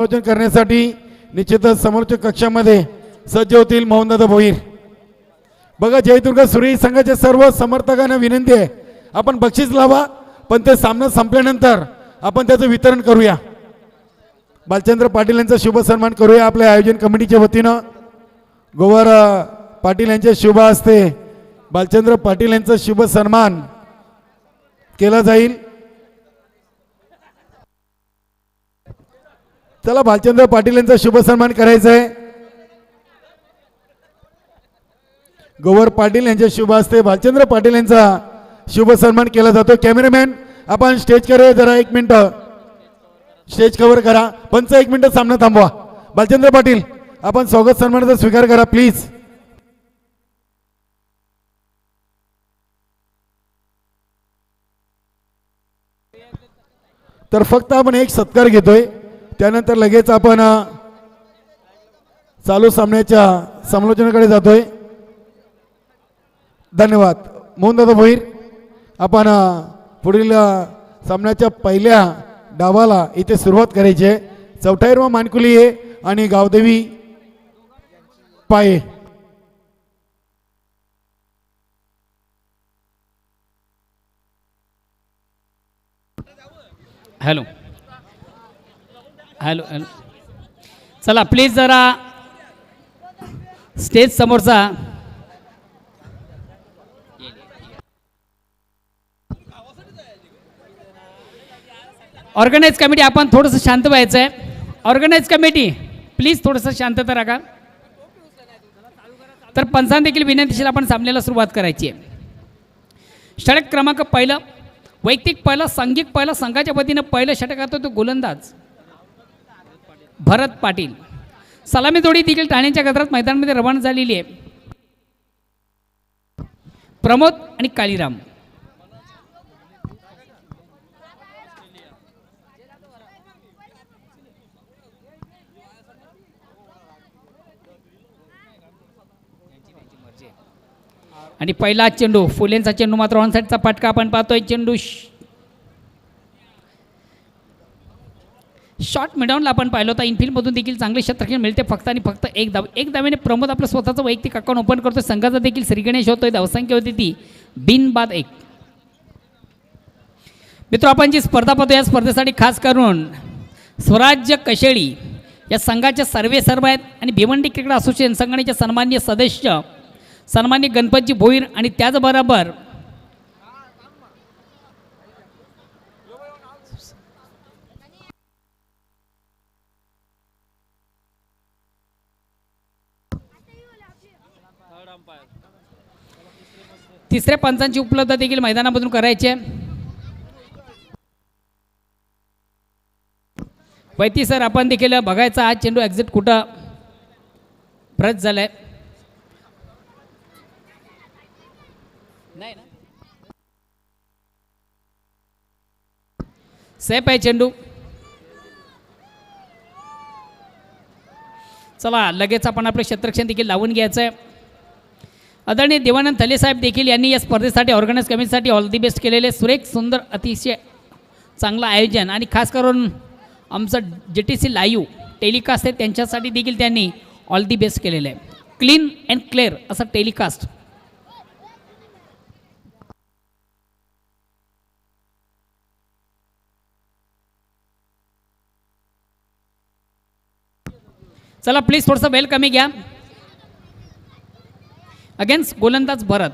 आयोजन करण्यासाठी निश्चितच समोरच्या कक्षामध्ये सज्ज होतील मोहनदादा भोईर. बघा जयदुर्ग सूर्य संघाच्या सर्व समर्थकांना विनंती आहे आपण बक्षीस लावा, पण ते सामना संपल्यानंतर आपण त्याचं वितरण करूया. बालचंद्र पाटील यांचा शुभ सन्मान करूया आपल्या आयोजन कमिटीच्या वतीनं. गोवर पाटील यांच्या शुभ हस्ते बालचंद्र पाटील यांचा शुभ सन्मान केला जाईल. चला बालचंद्र पाटील यांचा शुभ सन्मान करायचा आहे. गोवर पाटील यांच्या शुभ हस्ते बालचंद्र पाटील यांचा शुभ सन्मान केला जातो. कॅमेरामॅन आपण स्टेज करूया जरा, 1 मिनिट स्टेज कव्हर करा. पंच 1 मिनिट सामना थांबवा. बालचंद्र पाटील आपण स्वागत सन्मानाचा स्वीकार करा प्लीज. तर फक्त आपण एक सत्कार घेतोय, त्यानंतर लगेच आपण चालू सामन्याच्या समालोचनाकडे जातोय. धन्यवाद. मोहनदादा भोईर आपण पुढील सामन्याच्या पहिल्या डावाला इथे सुरुवात करायची आहे. चौथाईरवा मानकुली आहे आणि गावदेवी पाये. हॅलो हॅलो हॅलो चला प्लीज जरा स्टेज समोरचा ऑर्गनाइज कमिटी आपण थोडंसं शांत व्हायचं आहे. ऑर्गनाइज कमिटी प्लीज थोडंसं शांतता राखा. तर पंचांना देखील विनंतीशील आपण सामन्याला सुरुवात करायची आहे. षटक क्रमांक पहिलं, वैयक्तिक पहिला, सांघिक पहिला, संघाच्या वतीनं पहिलं षटकात तो गोलंदाज भरत पाटील. सलामी जोडी देखील ठाण्याच्या गजरात मैदानामध्ये रवाना झालेली आहे. प्रमोद आणि कालीराम. आणि पहिला चेंडू फुलेंचा चेंडू मात्र ऑन साईडचा फटका आपण पाहतोय. चेंडू शॉर्ट मिडॉनला आपण पाहिलं होता. इनफिल्डमधून देखील चांगले क्षेत्ररक्षण मिळते. फक्त आणि फक्त एक धावेने प्रमोद आपलं स्वतःचं वैयक्तिक अकाउंट ओपन करतोय. संघाचा देखील श्रीगणेश होतोय. धावसंख्या होती ती बिनबाद 1. मित्र आपण जी स्पर्धा पाहतो या स्पर्धेसाठी खास करून स्वराज्य कशेळी या संघाचे सर्व आहेत आणि भिवंडी क्रिकेट असोसिएशन संघटनेचे सन्माननीय सदस्य सन्मान्य गणपतजी भोईर आणि त्याचबरोबर तिसऱ्या पंचांची उपलब्धता देखील मैदानामधून करायची आहे. वैती सर आपण देखील बघायचा हा चेंडू एक्झिट कुठं ब्रश झालाय. नाही ना सेफ आहे चेंडू. चला लगेच आपण आपलं क्षेत्ररक्षण देखील लावून घ्यायचं आहे. आदरणीय देवानंद थले साहेब देखील यांनी या स्पर्धेसाठी ऑर्गनाईज कमिटीसाठी ऑल दी बेस्ट केलेले. सुरेख सुंदर अतिशय चांगलं आयोजन आणि खास करून आमचं JTC लाईव्ह टेलिकास्ट आहे त्यांच्यासाठी देखील त्यांनी ऑल दी बेस्ट केलेलं आहे. क्लीन अँड क्लिअर असं टेलिकास्ट. चला प्लीज थोडंसं बेल कमी घ्या. अगेन्स्ट गोलंदाज भरत.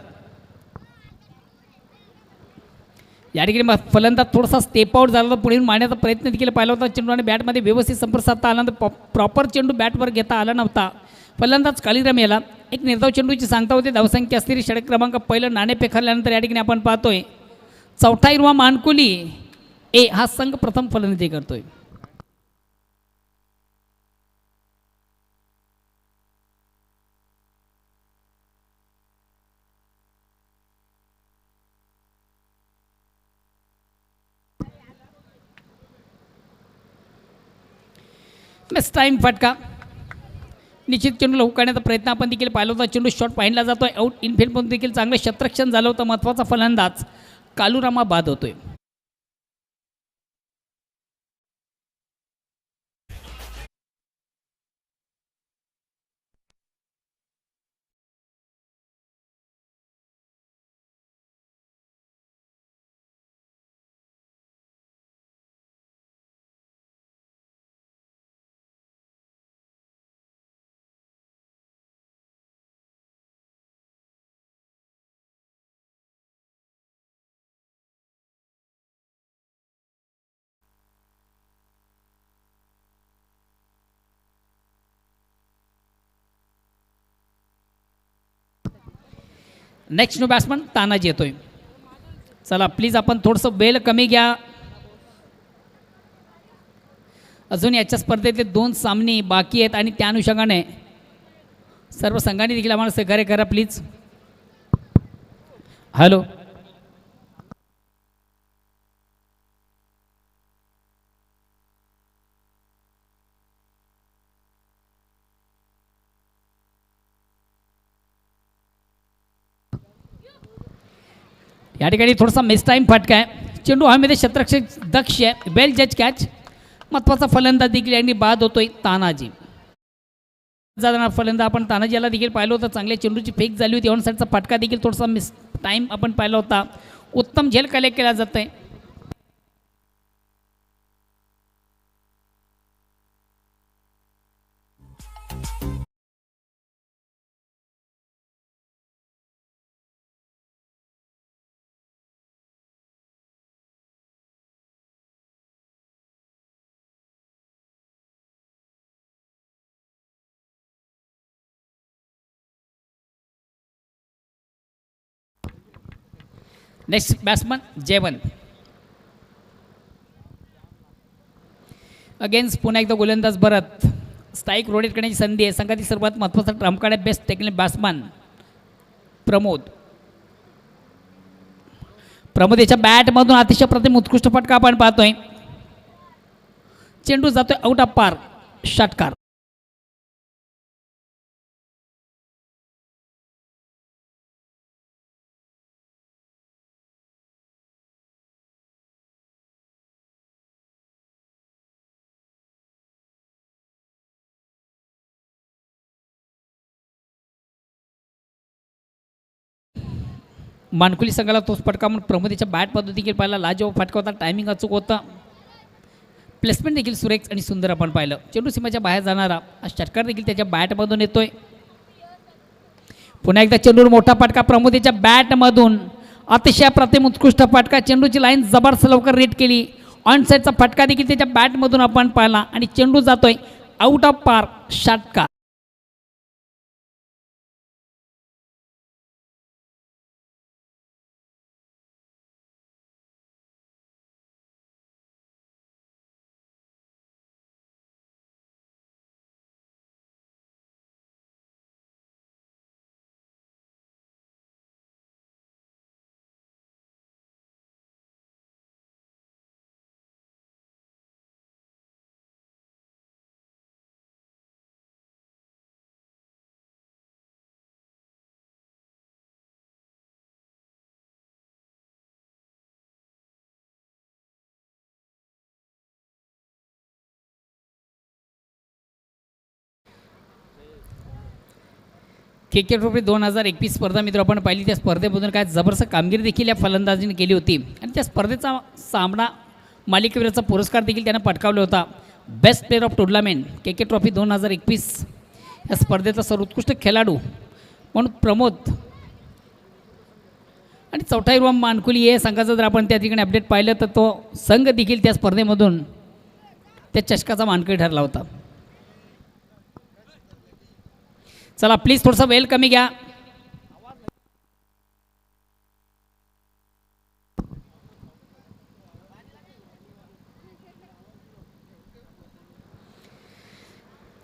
या ठिकाणी फलंदाज थोडासा स्टेप आउट झाला तर पुढे मारण्याचा प्रयत्न देखील पाहिला होता. चेंडू आणि बॅटमध्ये व्यवस्थित संपर्क साधता आला नंतर प्रॉपर चेंडू बॅटवर घेता आला नव्हता. फलंदाज कालीराम याला एक निर्धाव चेंडूची सांगता होते. धावसंख्या असलेली षटक क्रमांक पहिलं नाणे पेखरल्यानंतर या ठिकाणी आपण पाहतोय चौथा हिरवा मानकुली ए हा संघ प्रथम फलंदाजी करतोय. बेस्ट टाईम फटका. निश्चित चेंडूला हुकण्याचा प्रयत्न आपण देखील पाहिला होता. चेंडू शॉट पाहिला जातोय. आउट इनफिल्डमधून देखील चांगलं क्षेत्ररक्षण झालं होतं. महत्त्वाचा फलंदाज कालुरामा बाद होतोय. नेक्स्ट न्यू बॅट्समन तानाजी येतोय. चला प्लीज आपण थोडंसं वेळ कमी घ्या. अजून याच्या स्पर्धेतले 2 सामने बाकी आहेत आणि त्या अनुषंगाने सर्व संघांनी देखील आम्हाला सहकार्य करा प्लीज. हॅलो. या ठिकाणी थोडासा मिस टाईम फटका आहे. चेंडू हवेमध्ये क्षेत्ररक्षक दक्ष आहे. वेल जज कॅच. महत्त्वाचा फलंदाज देखील यांनी बाद होतोय तानाजी. जाणार फलंदाज आपण तानाजीला देखील पाहिलं होतं. चांगल्या चेंडूची फेक झाली होती. ऑन साईडचा फटका देखील थोडासा मिस टाईम आपण पाहिला होता. उत्तम झेल कलेक्ट केला जात आहे. नेक्स्ट बॅट्समन जेवण. अगेन्स्ट पुन्हा एकदा गोलंदाज भरत. स्ट्राईक रोटेट करण्याची संधी आहे. संघातील सर्वात महत्त्वाचा ट्रम्प कार्ड आहे best technical batsman Pramod. Pramod याच्या बॅटमधून अतिशय प्रतिम उत्कृष्ट फटका आपण पाहतोय. चेंडू जातोय आउट ऑफ पार. षटकार. मानकुली संघाला तोच फटका म्हणून प्रमोदीच्या बॅटमधून देखील पाहिला. लाजवाब फटका होता. टायमिंग अचूक होता. प्लेसमेंट देखील सुरेख आणि सुंदर आपण पाहिलं. चेंडू सीमाच्या बाहेर जाणारा षटकार देखील त्याच्या बॅटमधून येतोय. पुन्हा एकदा चेंडूवर मोठा फटका प्रमोदीच्या बॅटमधून. अतिशय प्रतिम उत्कृष्ट फटका. चेंडूची लाईन जबरदस्त लवकर रेट केली. ऑन साईडचा फटका देखील त्याच्या बॅटमधून आपण पाहिला आणि चेंडू जातोय आउट ऑफ पार. षटकार. KK ट्रॉफी 2021 स्पर्धा मित्र आपण पाहिली. त्या स्पर्धेमधून काय जबरदस्त कामगिरी देखील या फलंदाजीने केली होती आणि त्या स्पर्धेचा सामना मालिकेवीराचा पुरस्कार देखील त्यानं पटकावला होता. Best player of tournament KK trophy 2021 या स्पर्धेचा सर्वोत्कृष्ट खेळाडू म्हणून प्रमोद आणि चौथा हिरवा मानकुली हे संघाचं जर आपण त्या ठिकाणी अपडेट पाहिलं तर तो संघ देखील त्या स्पर्धेमधून त्या चषकाचा मानकरी ठरला होता. चला प्लीज थोडासा वेळ कमी घ्या.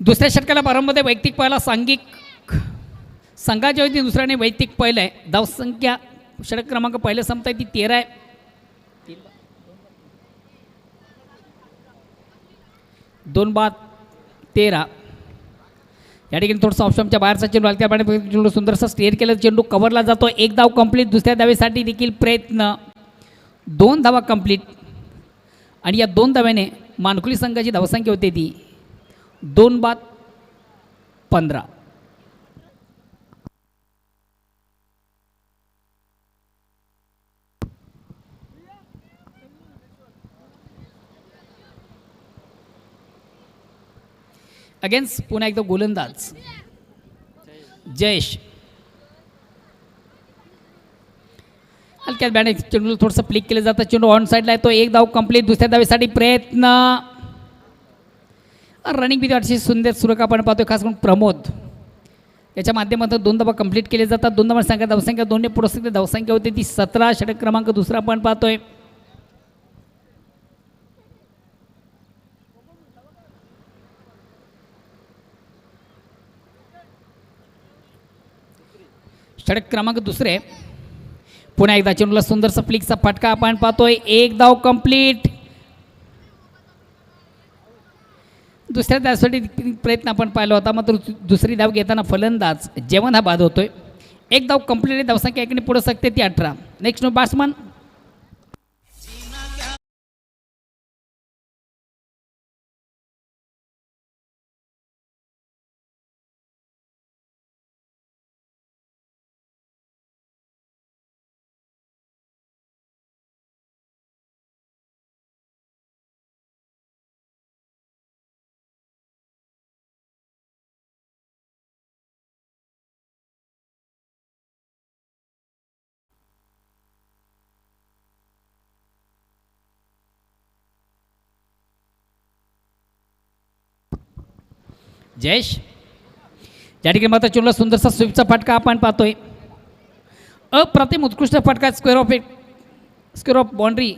दुसऱ्या षटकाला प्रारंभामध्ये वैयक्तिक पहिला सांघिक संघाच्या वतीने दुसऱ्याने वैयक्तिक पहिलं आहे. धावसंख्या षटक क्रमांक पहिलं संपताय ती 13 आहे. 2-13 या ठिकाणी थोडंसं ऑप्शनच्या बाहेरचा चेंडू आला. त्याप्रमाणे चेंडू सुंदरसा स्टेअर केलं. चेंडू कव्हरला जातो. 1 धाव कंप्लीट. दुसऱ्या धावेसाठी देखील प्रयत्न. 2 धावा कंप्लीट आणि या 2 धाव्याने मानकुली संघाची धावसंख्या होती ती 2-15. अगेन्स्ट पुन्हा एकदा गोलंदाज जयेश. हलक्यात बॅट चेंडू थोडंसं फ्लिक केलं जातं. चेंडू ऑन साईडला येतो. 1 धाव कंप्लीट. दुसऱ्या धावेसाठी प्रयत्न. रनिंग बिंदू अतिशय सुंदर सुरेख आपण पाहतोय. खास करून प्रमोद याच्या माध्यमातून 2 धावा कंप्लीट केले जातात. 2 धावा संख्या धावसंख्या 2ने पुढे असते धावसंख्या होते ती 17. षटक क्रमांक दुसरा आपण पाहतोय. षटक क्रमांक दुसरे पुन्हा एकदा चेंडूला सुंदरसा फ्लिकचा फटका आपण पाहतोय. 1 धाव कंप्लीट. दुसऱ्या धावसाठी प्रयत्न आपण पाहिला होता, मात्र दुसरी धाव घेताना फलंदाज जेवण हा बाद होतोय. 1 धाव कंप्लीट. धावसंख्या एकीने पुढे सकते ती 18. Next no batsman Jayesh. या ठिकाणी मात्र चेंडूला सुंदरसा स्वीपचा फटका आपण पाहतोय. अप्रतिम उत्कृष्ट फटका. स्क्वेअर ऑफ बाउंड्री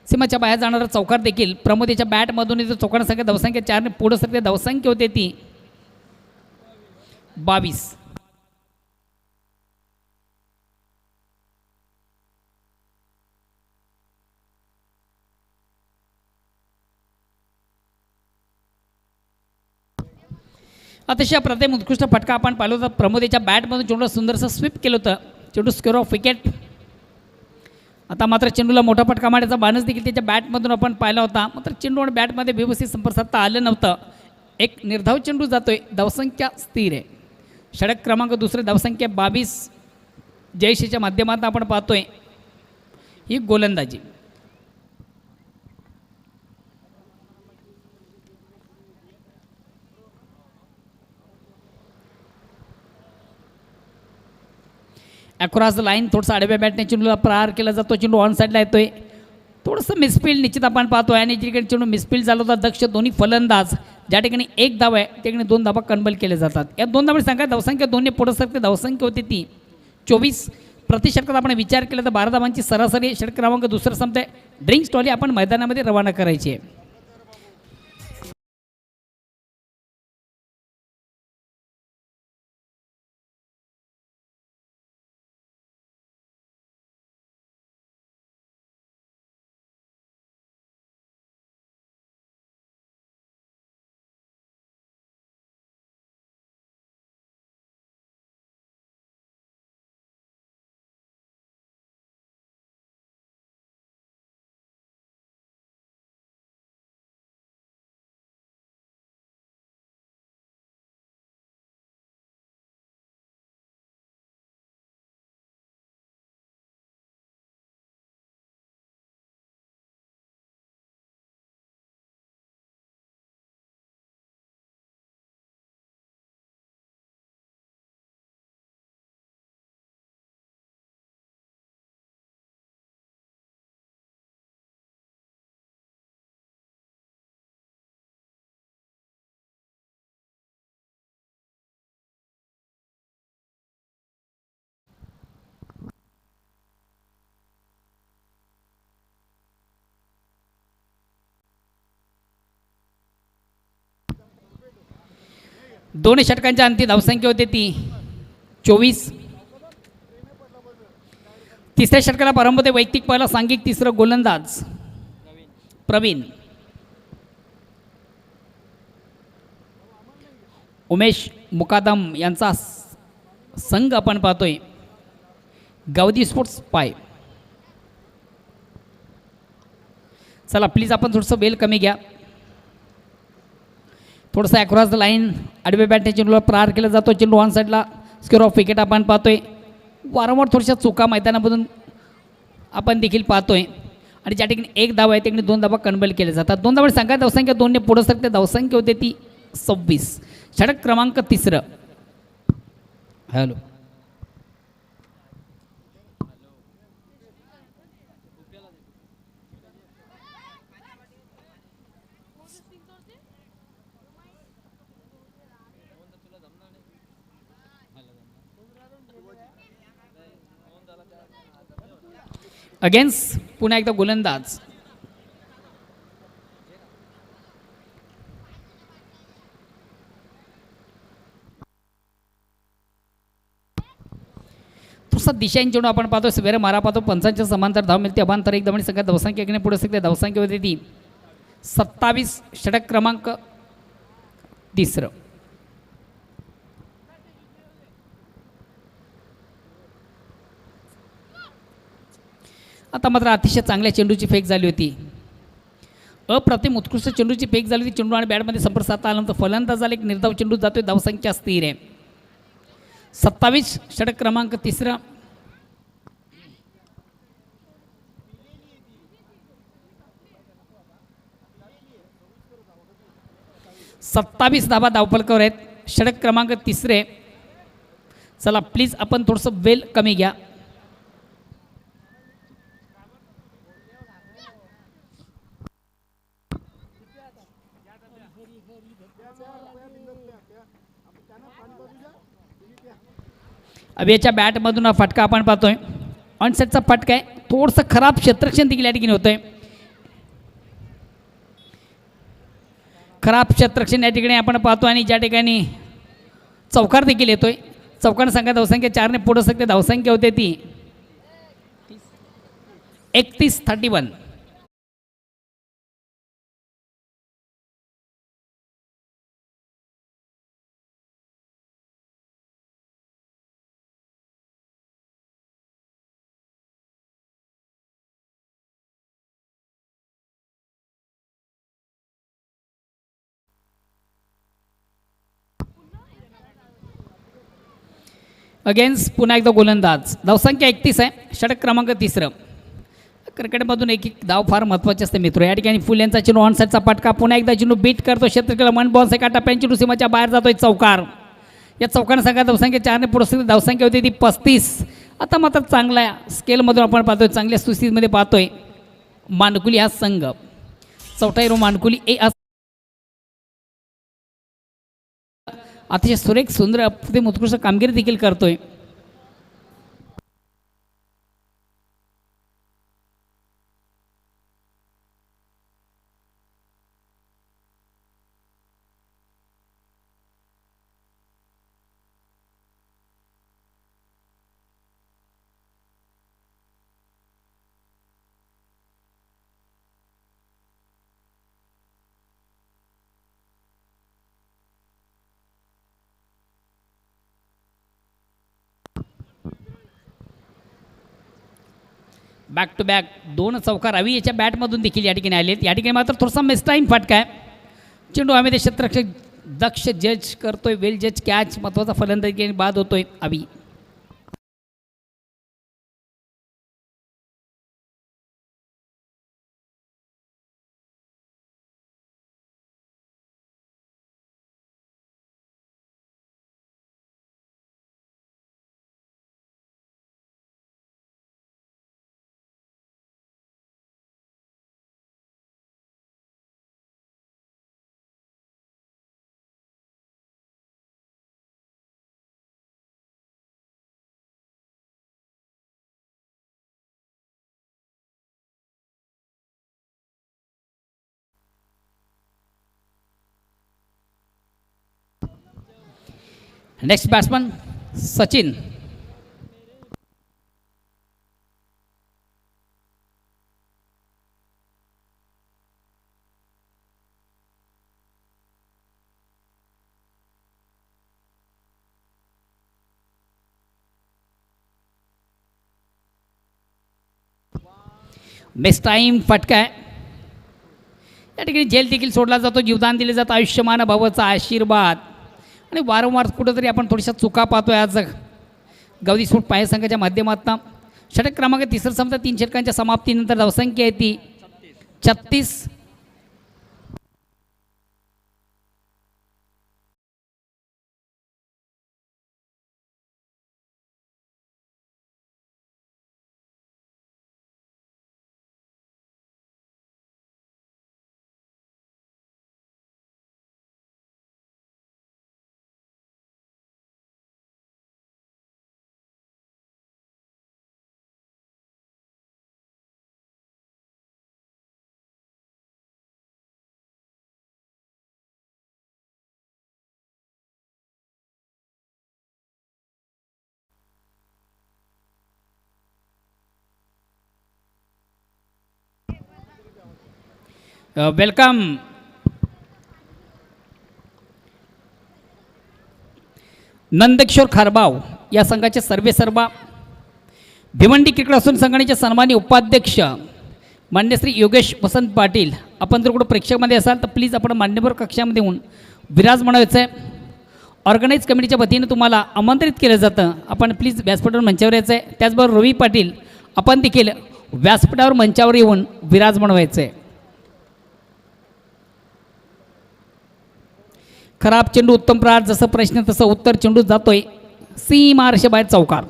सीमाच्या बाहेर जाणारा चौकार देखील प्रमोद याच्या बॅटमधून इथं चौकार संख्या धावसंख्या 4ने पुढे सरते धावसंख्या होते ती 22. अतिशय प्रतिम उत्कृष्ट फटका आपण पाहिलं होतं. प्रमोद याच्या बॅटमधून चेंडूला सुंदरसं स्वीप केलं होतं. चेंडू स्क्वेअर ऑफ विकेट. आता मात्र चेंडूला मोठा फटका मारण्याचा बाणच देखील त्याच्या बॅटमधून आपण पाहिला होता, मात्र चेंडू आणि बॅटमध्ये व्यवस्थित संपर्क साधता आलं नव्हतं. एक निर्धाव चेंडू जातोय. धावसंख्या स्थिर आहे. षटक क्रमांक दुसरे धावसंख्या 22. जयश्रीच्या माध्यमातून आपण पाहतोय ही गोलंदाजी. अक्रॉस द लाईन थोडंसं आडव्या बॅटने चेंडूला प्रहार केला जातो. चेंडू ऑन साईडला येतोय. थोडंसं मिसफील्ड निश्चित आपण पाहतोय आणि जिकडे चेंडू मिसफील्ड झाला होता दक्ष दोन्ही फलंदाज ज्या ठिकाणी 1 धाव आहे त्या ठिकाणी 2 धावा कन्बल केले जातात. या 2 धावांची संख्या धावसंख्या 2ने पुढे सरते धावसंख्या होती ती 24. प्रति षटकात आपण विचार केला तर 12 धावांची सरासरी. षटक क्रमांक दुसरं संपते. ड्रिंक्स ट्रॉली आपण मैदानामध्ये रवाना करायची आहे. दोन्ही षटकांच्या अंती धावसंख्या होते ती 24. तिसऱ्या षटकाला प्रारंभ होते. वैयक्तिक पहिला सांघिक तिसरं गोलंदाज प्रवीण. उमेश मुकादम यांचा संघ आपण पाहतोय गावदी स्पोर्ट्स पाय. चला प्लीज आपण थोडंसं बेल कमी घ्या. थोडंसं अक्रॉस द लाईन आडव्या बॅटने चेंडूला प्रहार केला जातो. चेंडू ऑन साईडला. स्क्वेअर ऑफ विकेट आपण पाहतोय. वारंवार थोड्याशा चुका मैदानामधून आपण देखील पाहतोय आणि ज्या ठिकाणी 1 धाव आहे त्या ठिकाणी 2 धावा कन्बल केले जातात. 2 धावांची संख्या धावसंख्या 2ने पुढे सरते धावसंख्या होते ती 26. षटक क्रमांक तिसरं. हॅलो अगेन्स्ट पुन्हा एकदा गोलंदाज. तसा दिशांनी चेंडू आपण पाहतो सवेरे मारा पाहतो पंचांच्या समांतर धाव मिळते अभांतर एक दमणी संघात धावसंख्या एकीने पुढे शकते धावसंख्या होते ती 27. षटक क्रमांक 3. आता मात्र अतिशय चांगल्या चेंडूची फेक झाली होती. अप्रतिम उत्कृष्ट चेंडूची फेक झाली होती. चेंडू आणि बॅटमध्ये संपर्क साधता आल्यानंतर फलंदाजाला एक निर्धाव चेंडू जातोय. धावसंख्या स्थिर आहे 27. षटक क्रमांक 3. सत्तावीस धाबा धावफलकावर आहेत. षटक क्रमांक 3. चला प्लीज आपण थोडंसं वेल कमी घ्या. अभियाच्या बॅटमधून हा फटका आपण पाहतोय. ऑनसेटचा फटका आहे. थोडंसं खराब क्षेत्ररक्षण देखील या ठिकाणी होतंय. खराब क्षेत्ररक्षण या ठिकाणी आपण पाहतो आणि ज्या ठिकाणी चौकार देखील येतोय. चौकार संख्या धावसंख्या 4 ने पुढे सकते धावसंख्या होते ती 31-31. अगेन्स्ट पुन्हा एकदा गोलंदाज. धावसंख्या 31 आहे. षटक क्रमांक 3. क्रिकेटमधून एक धाव फार महत्त्वाची असते मित्र. या ठिकाणी फुल यांचा चेंडू ऑनसाईडचा पटका पुन्हा एकदा चेंडू बीट करतो. क्षेत्रकेला मन बॉल एका टप्प्याने चेंडू सीमाच्या बाहेर जातोय. चौकार. या चौकाने संघात धावसंख्या 4 ने पुढे धावसंख्या होती ती 35. आता मात्र चांगल्या स्केलमधून आपण पाहतोय चांगल्या सुस्थितीमध्ये पाहतोय मानकुली हा संघ. चौथा हिरो मानकुली अतिशय सुरेख सुंदर अप्रतिम उत्कृष्ट कामगिरी देखील करतोय. बॅक टू बॅक 2 चौकार रवी याच्या बॅटमधून देखील या ठिकाणी आलेत. या ठिकाणी मात्र थोडासा मिसटाईम फटका आहे. चेंडू आम्ही क्षेत्ररक्षक दक्ष जज करतोय. वेल जज कॅच महत्त्वाचा फलंदाजी बाद होतोय Abhi. Next batsman Sachin. Best time फटका आहे. या ठिकाणी जेल देखील सोडला जातो. जीवदान दिले जातं. आयुष्यमान भावाचा आशीर्वाद आणि वारंवार कुठंतरी आपण थोड्याशा चुका पाहतोय आज गवदी स्फोट पाय संघाच्या माध्यमातून. षटक क्रमांक 3 समजा 3 षटकांच्या समाप्तीनंतर धावसंख्या आहे ती 36. वेलकम नंदकिशोर खारबाव या संघाचे सर्वेसर्वा, भिवंडी क्रिकेट असोसिएशन संघटनेचे सन्माननीय उपाध्यक्ष मान्य श्री योगेश वसंत पाटील, आपण जर कुठं प्रेक्षकामध्ये असाल तर प्लीज आपण मान्यवर कक्षामध्ये येऊन विराज म्हणायचं आहे. ऑर्गनाईज कमिटीच्या वतीनं तुम्हाला आमंत्रित केलं जातं, आपण प्लीज व्यासपीठावर मंचावर यायचं आहे. त्याचबरोबर रवी पाटील, आपण देखील व्यासपीठावर मंचावर येऊन विराज म्हणवायचं आहे. खराब चेंडू उत्तम प्रहार, जसं प्रश्न तसं उत्तर, चेंडू जातोय सीमारेषे बाहेर चौकार.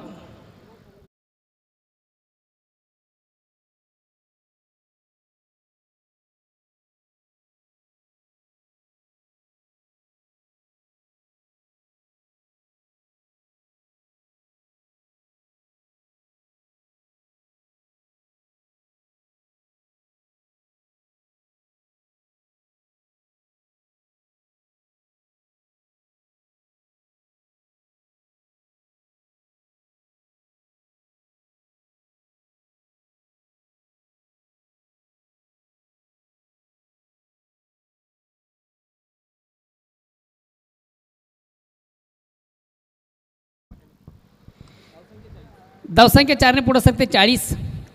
धावसंख्या 4ने पुढे सरते 40.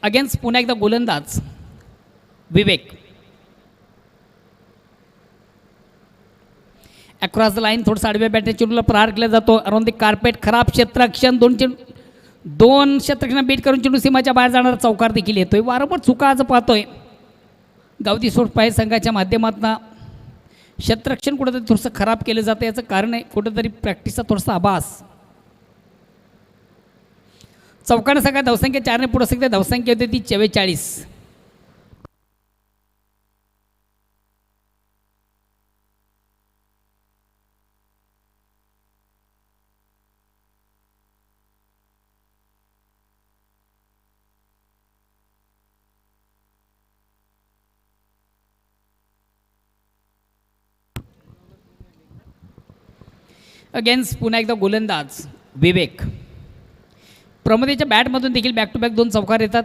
अगेन्स्ट पुन्हा एकदा गोलंदाज विवेक. अक्रॉस द लाईन थोडंसं आडव्या बॅटने चेंडूला प्रहार केला जातो. अराउंड द कार्पेट, खराब क्षेत्ररक्षण, दोन क्षेत्ररक्षण बीट करून चेंडू सीमाच्या बाहेर जाणारा चौकार देखील येतोय. वारंवार चुका आज पाहतोय गावती सोडपाय संघाच्या माध्यमातून. क्षेत्ररक्षण कुठंतरी थोडंसं खराब केलं जातं, याचं कारण आहे कुठंतरी प्रॅक्टिसचा थोडासा आभास. चौकानं सगळ्या धावसंख्या 4ने पुढे सगळ्या धावसंख्या होती ती 44. अगेन्स्ट पुन्हा एकदा गोलंदाज विवेक. प्रमोदेच्या बॅटमधून देखील बॅक टू बॅक 2 चौकार येतात.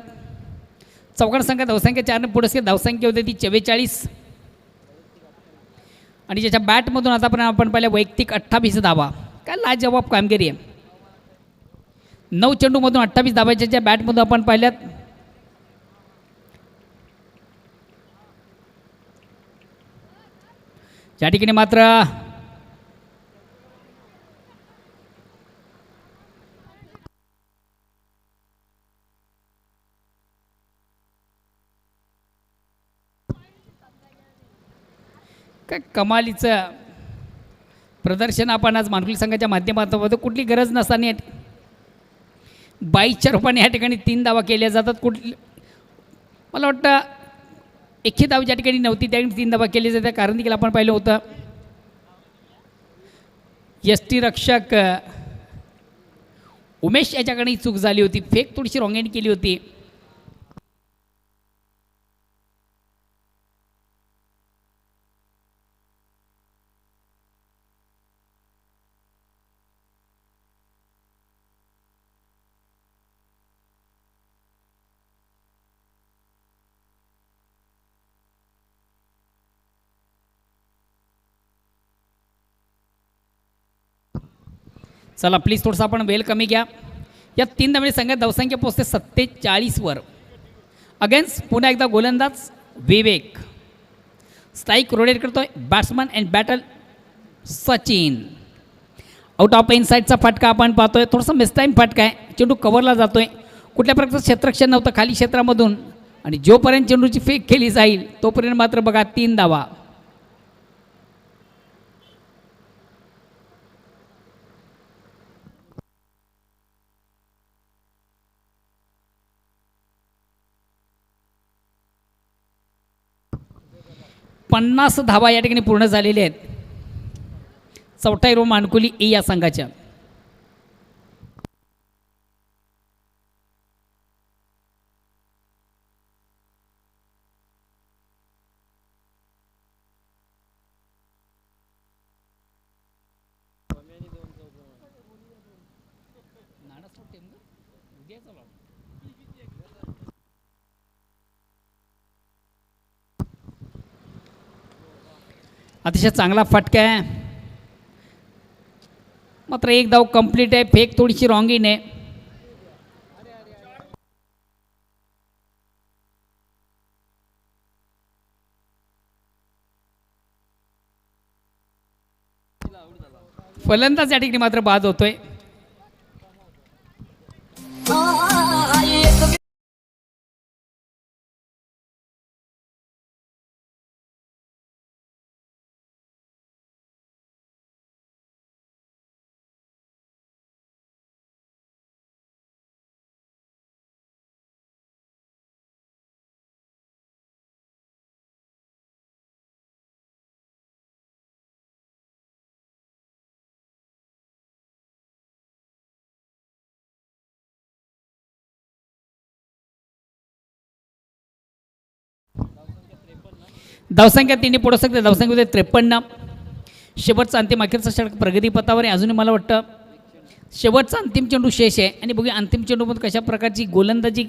चौकार संख्या धावसंख्या 4ने पुढे धावसंख्या होते ती 44. आणि ज्याच्या बॅटमधून आतापर्यंत आपण पाहिल्या वैयक्तिक 28 धावा. काय लाजवाब कामगिरी आहे. 9 चेंडूमधून 28 धावाच्या ज्या बॅटमधून आपण पाहिल्यात. ज्या ठिकाणी मात्र काय कमालीचं प्रदर्शन आपण आज मानकुली संघाच्या माध्यमातून, कुठली गरज नसताना 22च्या रूपाने या ठिकाणी 3 धावा केल्या जातात. मला वाटतं एकही धाव ज्या ठिकाणी नव्हती त्या ठिकाणी 3 धावा केल्या जातात. कारण देखील आपण पाहिलं होतं यष्टी रक्षक उमेश याच्याकडे चूक झाली होती, फेक थोडीशी रॉंग एंड केली होती. चला प्लीज थोडंसं आपण वेल कमी घ्या. या 3 धावेने संघात धावसंख्या पोहोचते 47वर. अगेन्स्ट पुन्हा एकदा गोलंदाज विवेक. स्ट्राईक रोटेट करतोय batsman and battle Sachin. Out of इनसाईडचा फटका आपण पाहतोय. थोडासा मिसटाईम फटका आहे. चेंडू कव्हरला जातोय. कुठल्या प्रकारचं क्षेत्ररक्षण नव्हतं खाली क्षेत्रामधून. आणि जोपर्यंत चेंडूची फेक केली जाईल तोपर्यंत मात्र बघा 3 धावा. पन्नास धावा या ठिकाणी पूर्ण झालेल्या आहेत. चौथा रो मानकुली ए या संघाच्या. अतिशय चांगला फटका आहे, मात्र एक धाव कंप्लीट आहे. फेक थोडीशी रॉंगिन आहे. फलंदाज या ठिकाणी मात्र बाद होतोय. धावसंख्या तिने पुढू शकते. धावसंख्या 53. शेवटचा अंतिम अखेरचा षटक प्रगतीपथावर आहे. अजूनही मला वाटतं शेवटचा अंतिम चेंडू शेष आहे आणि बघूया अंतिम चेंडूमध्ये कशा प्रकारची गोलंदाजी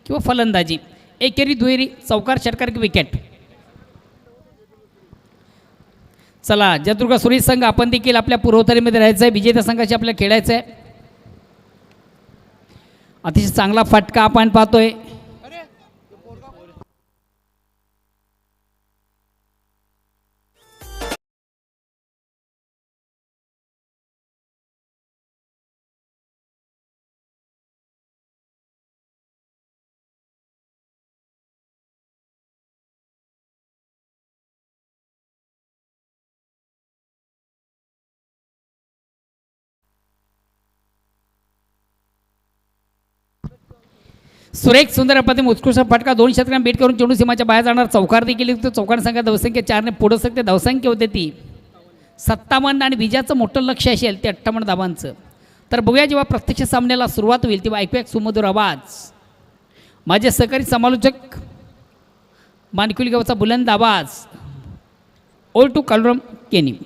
किंवा फलंदाजी. एकेरी दुहेरी चौकार षटकार की विकेट. चला जयदुर्ग सुरेश संघ आपण देखील आपल्या पूर्वोत्तरेमध्ये राहायचं आहे. विजेत्या संघाशी आपल्याला खेळायचं आहे. अतिशय चांगला फटका आपण पाहतोय. सुरेख सुंदर प्रतिम उत्कृष्ट फटका 2 षटकांना बीट करून चेंडू सीमाच्या बाहेर जाणार. चौकार देखील येतो. चौकार संख्या धावसंख्या 4ने पुढे सकते. धावसंख्या होते ती 57 आणि विजयाचं मोठं लक्ष असेल ते 58 धावांचं. तर बघूया जेव्हा प्रत्यक्ष सामन्याला सुरुवात होईल तेव्हा ऐकूया सुमधुर आवाज. माझे सहकारी समालोचक मानकुली गावचा बुलंद आवाज ओल टू कलरम केनी.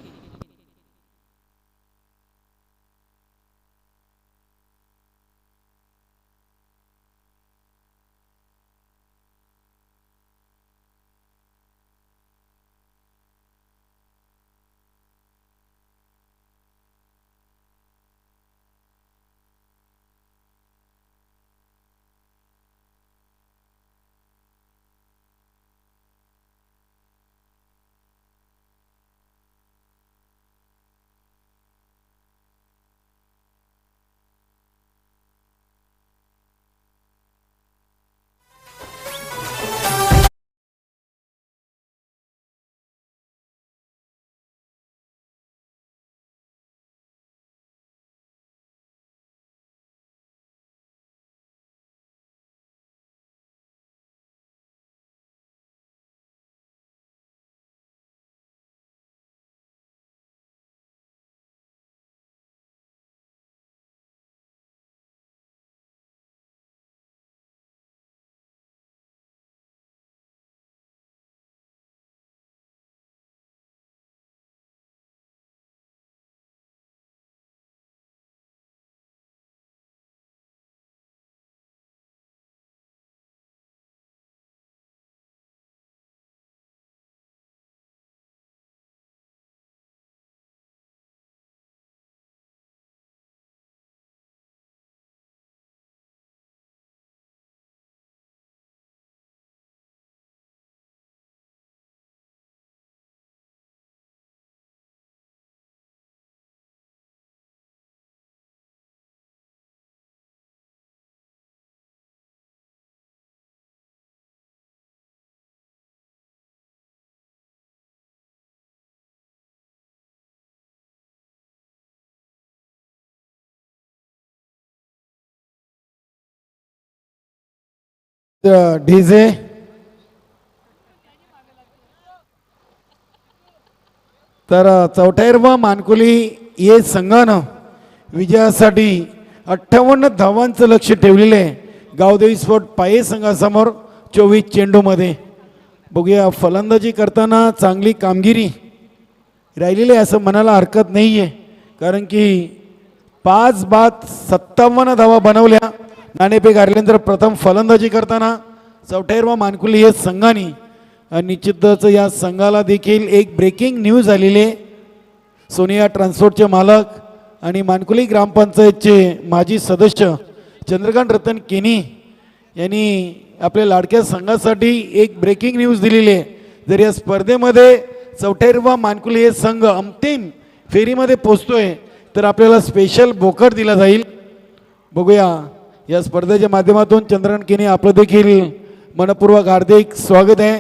डीजे तर चौथ्या मानकुली ये संघानं विजयासाठी 58 धावांचं लक्ष ठेवलेलं आहे. गावदेवी स्पोर्ट पाये संघासमोर 24 चेंडूमध्ये. बघूया फलंदाजी करताना चांगली कामगिरी राहिलेली आहे असं म्हणायला हरकत नाही आहे, कारण की 5 बाद 57 धावा बनवल्या. नाणेफेक हारल्यानंतर प्रथम फलंदाजी करताना चौथ्या मानकुली हे संघाने आणि निश्चितच या संघाला देखील एक ब्रेकिंग न्यूज आलेली आहे. सोनिया ट्रान्सपोर्टचे मालक आणि मानकुली ग्रामपंचायतचे माजी सदस्य चंद्रकांत रतन केनी यांनी आपल्या लाडक्या संघासाठी एक ब्रेकिंग न्यूज दिलेली आहे. जर या स्पर्धेमध्ये 44वा मानकुली हे संघ अंतिम फेरीमध्ये पोहोचतोय तर आपल्याला स्पेशल बोकड दिला जाईल. बघूया या स्पर्धेच्या माध्यमातून चंद्रकांत केनी आपलं देखील मनपूर्वक हार्दिक स्वागत आहे.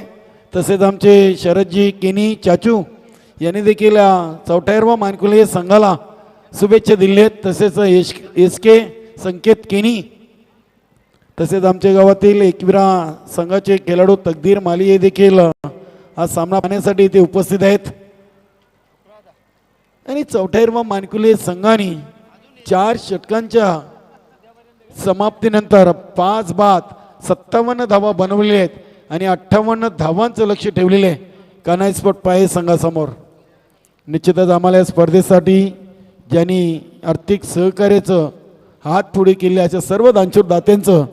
तसेच आमचे शरदजी केनी चाचू यांनी देखील 44वा मानकुली संघाला शुभेच्छा दिल्या आहेत. तसेच एस के संकेत केनी तसेच आमच्या गावातील एकविरा संघाचे खेळाडू तकदीर माली हे देखील हा सामना पाहण्यासाठी इथे उपस्थित आहेत. आणि 44वा मानकुली संघाने 4 षटकांच्या समाप्तीनंतर 5 बाद 57 धावा बनवलेल्या आहेत आणि 58 धावांचं लक्ष ठेवलेले आहे कान्हाई स्पोर्ट पाये संघासमोर. निश्चितच आम्हाला या स्पर्धेसाठी ज्यांनी आर्थिक सहकार्याचं हात पुढे केले अशा सर्व दानशूर दात्यांचं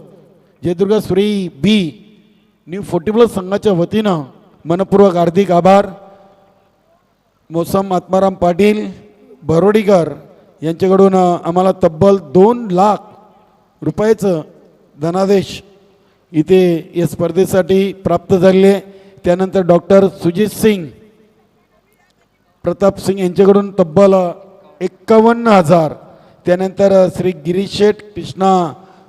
जयदुर्गा सुरी बी न्यू 40+ संघाच्या वतीनं मनपूर्वक हार्दिक आभार. मोसम आत्माराम पाटील बरोडीकर यांच्याकडून आम्हाला तब्बल 2 लाख रुपयाचं धनादेश इथे या स्पर्धेसाठी प्राप्त झाले. त्यानंतर डॉक्टर सुजित सिंग प्रताप सिंग यांच्याकडून तब्बल 51,000. त्यानंतर श्री गिरीश शेठ कृष्णा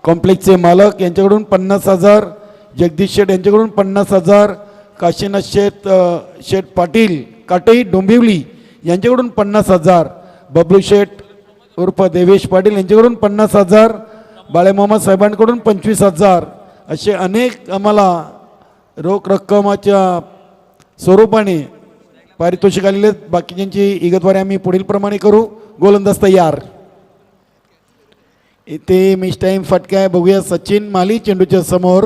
कॉम्प्लेक्सचे मालक यांच्याकडून 50,000. जगदीश शेठ यांच्याकडून 50,000. काशीनाथ शेठ पाटील काटई डोंबिवली यांच्याकडून 50,000. बबलू शेठ उर्फ देवेश पाटील यांच्याकडून 50,000. बाळेमामा साहेबांकडून 25,000. असे अनेक आम्हाला रोख रक्कमाच्या स्वरूपाने पारितोषिक आलेले. बाकीच्यांची इगतवारी आम्ही पुढील प्रमाणे करू. गोलंदाज तयार. इथे मिस टाईम फटका आहे. बघूया सचिन माली चेंडूच्या समोर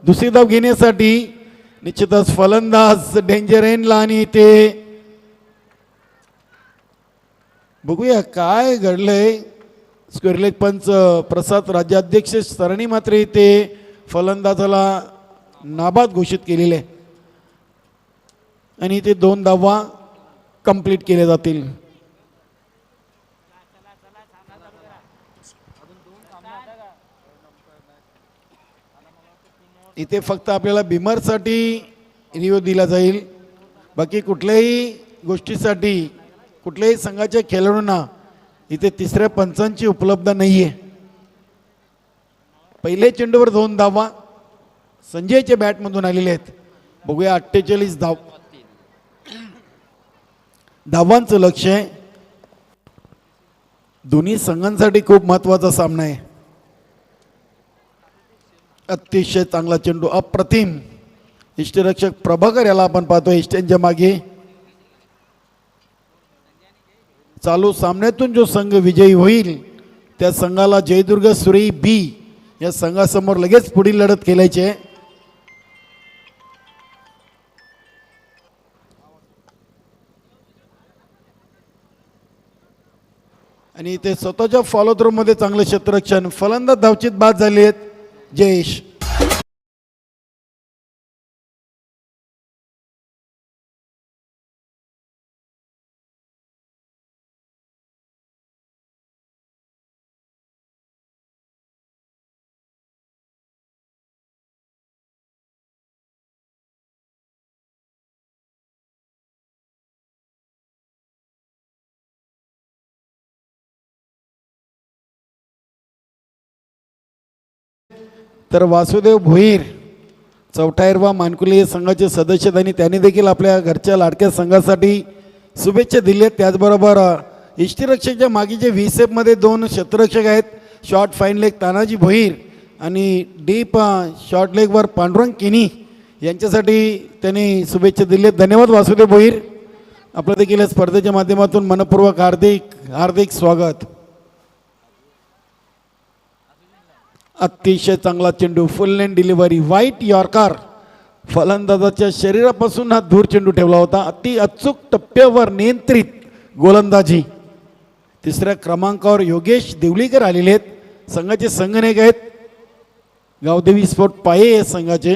दुसरी धाव घेण्यासाठी. निश्चितच फलंदाज डेंजर एंडला आणि इथे बघूया काय घडलंय. स्क्वेअरलेग पंच प्रसाद राज्याध्यक्ष सरांनी मात्र इथे फलंदाजाला नाबाद घोषित केलेले आहे आणि इथे 2 धावा कंप्लीट केल्या जातील. इथे फक्त आपल्याला बिमरसाठी रिव्ह्यू दिला जाईल. बाकी कुठल्याही गोष्टीसाठी कुठल्याही संघाच्या खेळाडूंना इथे तिसऱ्या पंचांची उपलब्ध नाही आहे. पहिले चेंडूवर 2 धावा संजयच्या बॅटमधून आलेले आहेत. बघूया 48 धावांचं लक्ष आहे. दोन्ही संघांसाठी खूप महत्त्वाचा सामना आहे. अतिशय चांगला चेंडू अप्रतिम. इष्टरक्षक प्रभाकर याला आपण पाहतो इष्टांच्या मागे. चालू सामन्यातून जो संघ विजयी होईल त्या संघाला जयदुर्गा सुरी बी या संघासमोर लगेच पुढील लढत खेळायची आहे. आणि इथे स्वतःच्या फॉलो थ्रो मध्ये चांगलं क्षेत्ररक्षण. फलंदाज धावचित बाद झाले आहेत. जयेश तर वासुदेव भोईर 44वा मानकुली संघाचे सदस्य आणि त्यांनी देखील आपल्या घरच्या लाडक्या संघासाठी शुभेच्छा दिल्या. त्याचबरोबर इष्टरक्षकच्या मागीचे व्हीसेपमध्ये 2 क्षेत्ररक्षक आहेत. Short fine leg Tanaji Bhoir आणि डीप शॉर्ट लेगवर पांडुरंग केनी यांच्यासाठी त्यांनी शुभेच्छा दिल्या. धन्यवाद वासुदेव भोईर. आपलं देखील या स्पर्धेच्या माध्यमातून मनपूर्वक हार्दिक स्वागत. अतिशय चांगला चेंडू फुल लेन डिलिव्हरी वाईट यॉर्कर. फलंदाजाच्या शरीरापासून हा दूर चेंडू ठेवला होता. अति अचूक टप्प्यावर नियंत्रित गोलंदाजी. 3ऱ्या क्रमांकावर योगेश देवलीकर आलेले आहेत. संघाचे संघनायक आहेत गावदेवी स्पोर्ट पाये या संघाचे.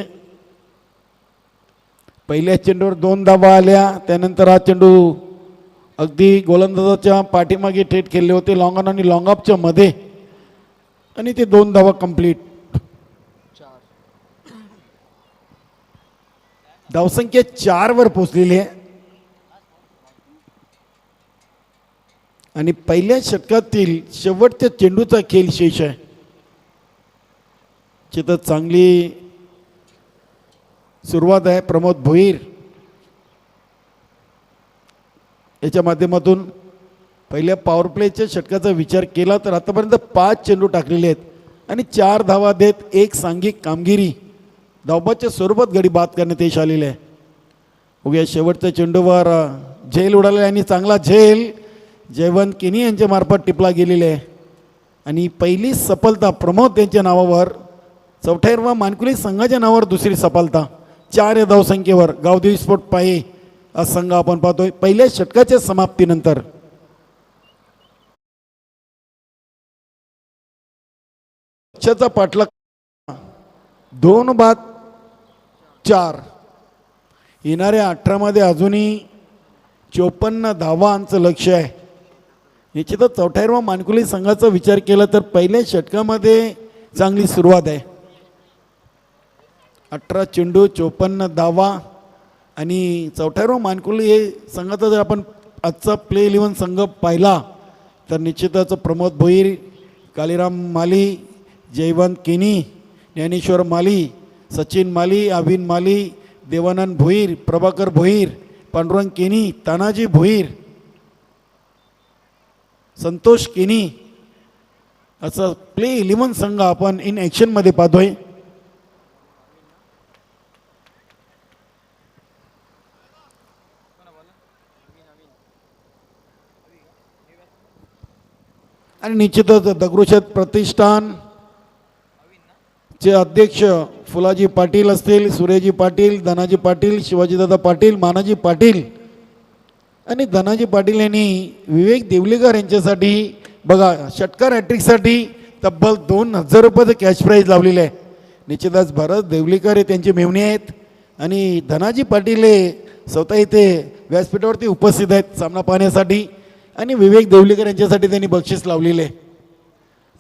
पहिल्या चेंडूवर 2 धावा आल्या. त्यानंतर हा चेंडू अगदी गोलंदाजाच्या पाठीमागे थेट खेळले होते लॉंग ऑन आणि लॉंग ऑफच्या मध्ये आणि ते 2 धावा कंप्लीट. धावसंख्या 4 वर पोहोचलेली आहे आणि पहिल्या षटकातील शेवटच्या चेंडूचा खेळ शेष आहे. तिथं चांगली सुरुवात आहे. प्रमोद भोईर याच्या माध्यमातून पहिल्या पॉवर प्लेच्या षटकाचा विचार केला तर आतापर्यंत 5 चेंडू टाकलेले आहेत आणि 4 धावा देत एक सांघिक कामगिरी धावबाच्या स्वरूपात गडी बाद करण्यात यश आलेले आहे. बघूया शेवटच्या चेंडूवर झेल उडालेला आणि चांगला झेल जयवंत केनी यांच्या मार्फत टिपला गेलेला आहे आणि पहिली सफलता प्रमोद यांच्या नावावर. चौथ्यावा मानकुली संघाच्या नावावर दुसरी सफलता. 4 या धावसंख्येवर गावदेवी स्पोर्ट पाये हा संघ आपण पाहतोय पहिल्या षटकाच्या समाप्तीनंतर. लक्षाचा पाठलाग 2 बाद 4. येणाऱ्या 18 मध्ये अजूनही 54 धावांचं लक्ष आहे. निश्चितच चौथ्यावा मानकुली संघाचा विचार केला तर पहिल्या षटकामध्ये चांगली सुरुवात आहे. 18 चेंडू 54 धावा आणि चौथ्यावा मानकुली हे संघाचा जर आपण आजचा प्ले 11 संघ पाहिला तर निश्चितच प्रमोद भोईर, कालीराम माली, जयवंत केनी, ज्ञानेश्वर माली, सचिन माली, अविन माली, देवानंद भोईर, प्रभाकर भोईर, पांडुरंग केनी, तानाजी भोईर, संतोष केनी असं प्ले 11 संघ आपण इन ॲक्शनमध्ये पाहतोय. आणि निश्चितच दगडूशेठ प्रतिष्ठान चे अध्यक्ष फुलाजी पाटील असतील, सूर्यजी पाटील, धनाजी पाटील, शिवाजीदादा पाटील, मानाजी पाटील आणि धनाजी पाटील यांनी विवेक देवलीकर यांच्यासाठी बघा षटकार हॅट्रिकसाठी तब्बल 2000 रुपयाचं कॅश प्राईज लावलेलं आहे. निश्चितच भरत देवलीकर हे त्यांचे मेहुणे आहेत आणि धनाजी पाटील हे स्वतः इथे व्यासपीठावरती उपस्थित आहेत सामना पाहण्यासाठी आणि विवेक देवलीकर यांच्यासाठी त्यांनी बक्षीस लावलेले.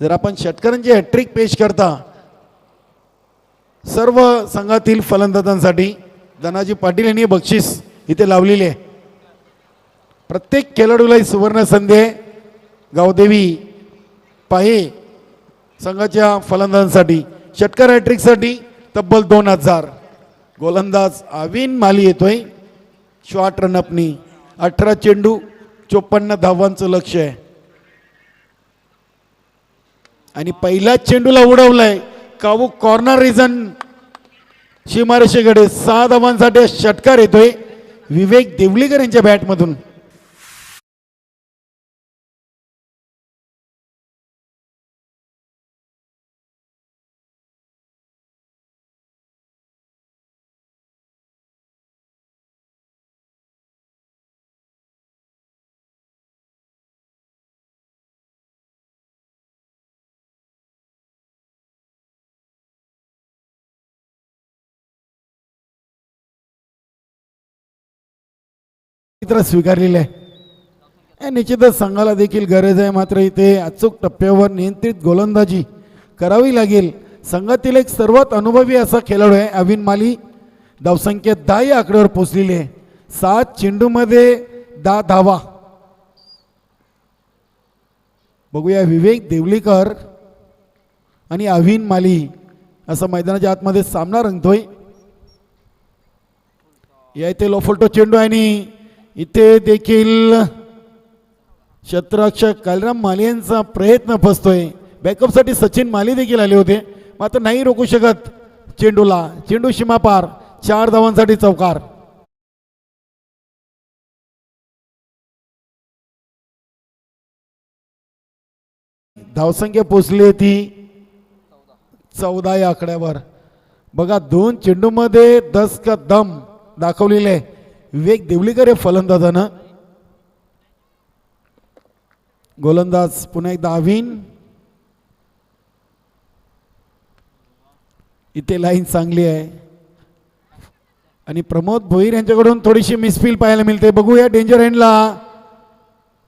जर आपण षटकारांची हॅट्रिक पेश करता सर्व संघातील फलंदाजांसाठी धनाजी पाटील यांनी बक्षीस इथे लावलेले आहे. प्रत्येक खेळाडूला ही सुवर्ण संधी आहे. गावदेवी पाहे संघाच्या फलंदाजांसाठी षटकार हॅट्रिकसाठी तब्बल 2000. गोलंदाज अविन माली येतोय शॉर्ट रनअपनी. 18 चेंडू 54 धावांचं लक्ष आहे आणि पहिल्या चेंडूला उडवलाय कावू कॉर्नर रिजन सीमारेषेकडे. 6 धावांसाठी षटकार येतोय विवेक देवलीकर यांच्या बॅटमधून. स्वीकारलेले आहे. निश्चितच संघाला देखील गरज आहे मात्र इथे अचूक टप्प्यावर नियंत्रित गोलंदाजी करावी लागेल. संघातील एक सर्वात अनुभवी असा खेळाडू आहे अविन माली. धावसंख्या 10 या आकड्यावर पोहोचलेली आहे. 7 चेंडूमध्ये 10 धावा. बघूया विवेक देवलीकर आणि अविन माली असा मैदानाच्या आतमध्ये सामना रंगतोय. या इथे लोफल्टो चेंडू आणि इथे देखील क्षेत्ररक्षक कालराम माली यांचा प्रयत्न फसतोय. बॅकअपसाठी सचिन माली देखील आले होते मात्र नाही रोखू शकत चेंडूला. चेंडू सीमापार. 4 धावांसाठी चौकार. धावसंख्या पोचली ती 14 या आकड्यावर. बघा 2 चेंडूमध्ये 10 का दम दाखवलेले आहे विवेक देवलीकर हे फलंदाजानं. गोलंदाज पुन्हा एकदा अविन. इथे लाईन चांगली आहे. आणि प्रमोद भोईर यांच्याकडून थोडीशी मिसफील पाहायला मिळते. बघूया डेंजर एंडला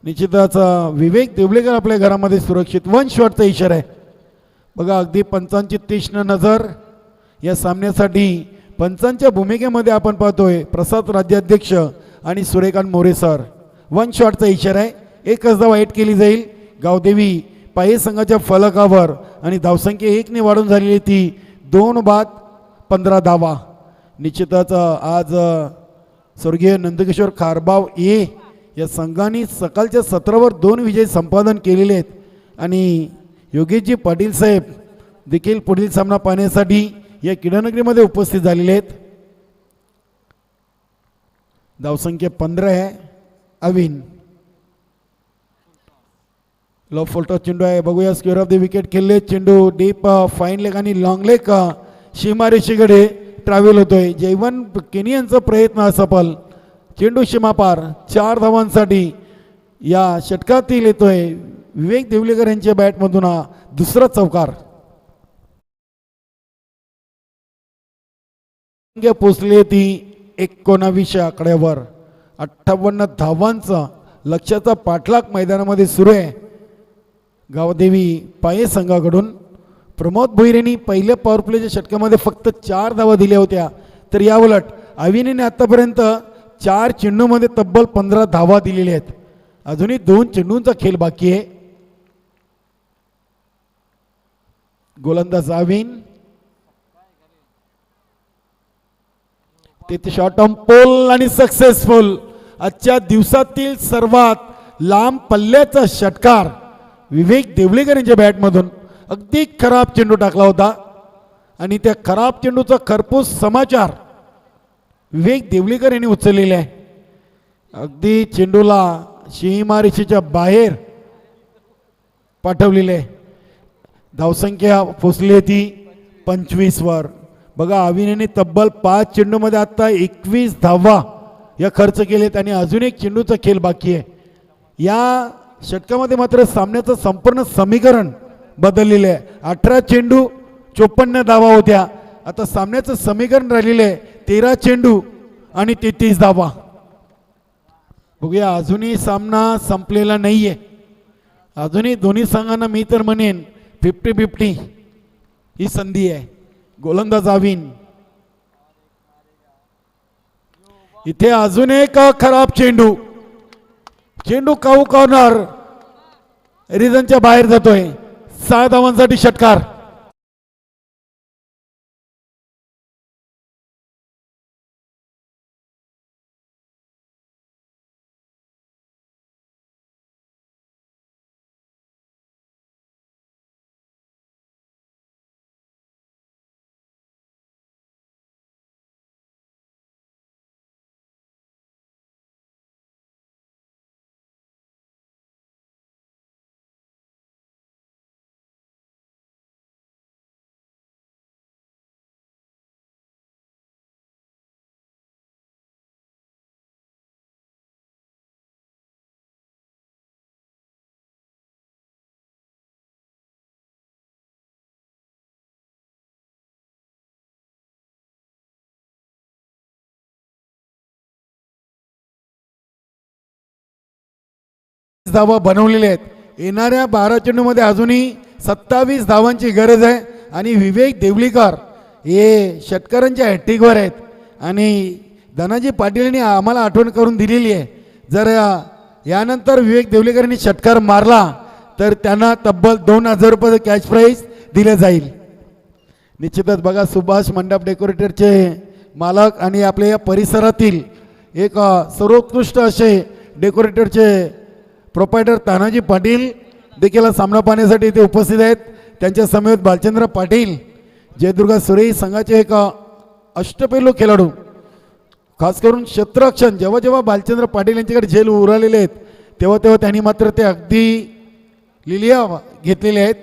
निश्चितच विवेक देवलेकर आपल्या घरामध्ये सुरक्षित. 1 शॉटचा इशारा आहे. बघा अगदी पंचांची तीक्ष्ण नजर या सामन्यासाठी. पंचांच्या भूमिकेमध्ये आपण पाहतोय प्रसाद राज्याध्यक्ष आणि सूर्यकांत मोरे सर. 1 शॉटचा इशारा आहे. एकच धाव एट केली जाईल गावदेवी पाये संघाच्या फलकावर आणि धावसंख्या 1 ने वाढून झालेली ती 2 बाद 15 धावा. निश्चितच आज स्वर्गीय नंदकिशोर खारबाव या संघाने सकाळच्या सत्रावर 2 विजय संपादन केलेले आहेत आणि योगेशजी पाटील साहेब देखील पुढील सामना पाहण्यासाठी या क्रीडानगरीमध्ये उपस्थित झालेले आहेत. धावसंख्या 15 आहे. अविन लो फुलटॉस चेंडू आहे. बघूया स्क्वेअर ऑफ द विकेट खेळले. चेंडू डीप फाईन लेग आणि लॉंग लेग सीमारेषेकडे ट्रॅव्हल होतोय. जैवन केनियनचा प्रयत्न सफल. चेंडू सीमापार 4 धावांसाठी या षटकातील येतोय. विवेक देवलेकर यांच्या बॅटमधून हा दुसरा चौकार. पोचली ती 19व्या आकड्यावर. 58 धावांचा लक्ष्याचा पाठलाग मैदानामध्ये सुरू आहे. गावदेवी पाये संघाकडून प्रमोद भोईर यांनी पहिल्या पॉवर प्लेच्या षटकामध्ये फक्त 4 धावा दिल्या होत्या. तर याउलट अविनीने आतापर्यंत 4 चेंडूमध्ये तब्बल 15 धावा दिलेल्या आहेत. अजूनही 2 चेंडूंचा खेळ बाकी आहे. गोलंदाज अविन तिथे शॉर्ट ऑन पोल आणि सक्सेसफुल. आजच्या दिवसातील सर्वात लांब पल्ल्याचा षटकार विवेक देवलेकर यांच्या बॅटमधून. अगदी खराब चेंडू टाकला होता आणि त्या खराब चेंडूचा खरपूस समाचार विवेक देवलेकर यांनी उचललेला आहे. अगदी चेंडूला सीमारेषेच्या बाहेर पाठवलेले आहे. धावसंख्या पोचली ती 25 वर. बघा अविनीने तब्बल 5 चेंडूमध्ये आता 21 धावा या खर्च केलेत आणि अजून एक चेंडूचा खेळ बाकी आहे. या षटकामध्ये मात्र सामन्याचं संपूर्ण समीकरण बदललेलं आहे. 18 चेंडू 54 धावा होत्या. आता सामन्याचं समीकरण राहिलेलं आहे 13 चेंडू आणि 33 धावा. बघूया अजूनही सामना संपलेला नाहीये. अजूनही दोन्ही संघांना मी तर म्हणेन 50-50 ही संधी आहे. गोलंदाज अविन इथे अजून एक खराब चेंडू. चेंडू काऊ कॉर्नर रिझनच्या बाहेर जातोय. 6 धावांसाठी षटकार. धावा बनवलेल्या आहेत. येणाऱ्या 12 चेंडूमध्ये अजूनही 27 धावांची गरज आहे आणि विवेक देवलेकर हे षटकारांच्या हॅट्रिकवर आहेत आणि धनाजी पाटील यांनी आम्हाला आठवण करून दिलेली आहे. जर यानंतर विवेक देवलेकरांनी षटकार मारला तर त्यांना तब्बल 2000 रुपये कॅश प्राईज दिले जाईल. निश्चितच बघा सुभाष मंडप डेकोरेटरचे मालक आणि आपल्या या परिसरातील एक सर्वोत्कृष्ट असे डेकोरेटरचे प्रोपायटर तानाजी पाटील देखील सामना पाहण्यासाठी इथे उपस्थित आहेत. त्यांच्या समवेत बालचंद्र पाटील जयदुर्गा सुरेई संघाचे एक अष्टपैलू खेळाडू. खास करून क्षेत्ररक्षण जेव्हा जेव्हा बालचंद्र पाटील यांच्याकडे झेल उरलेले आहेत तेव्हा तेव्हा त्यांनी मात्र ते अगदी लिलिया घेतलेले आहेत.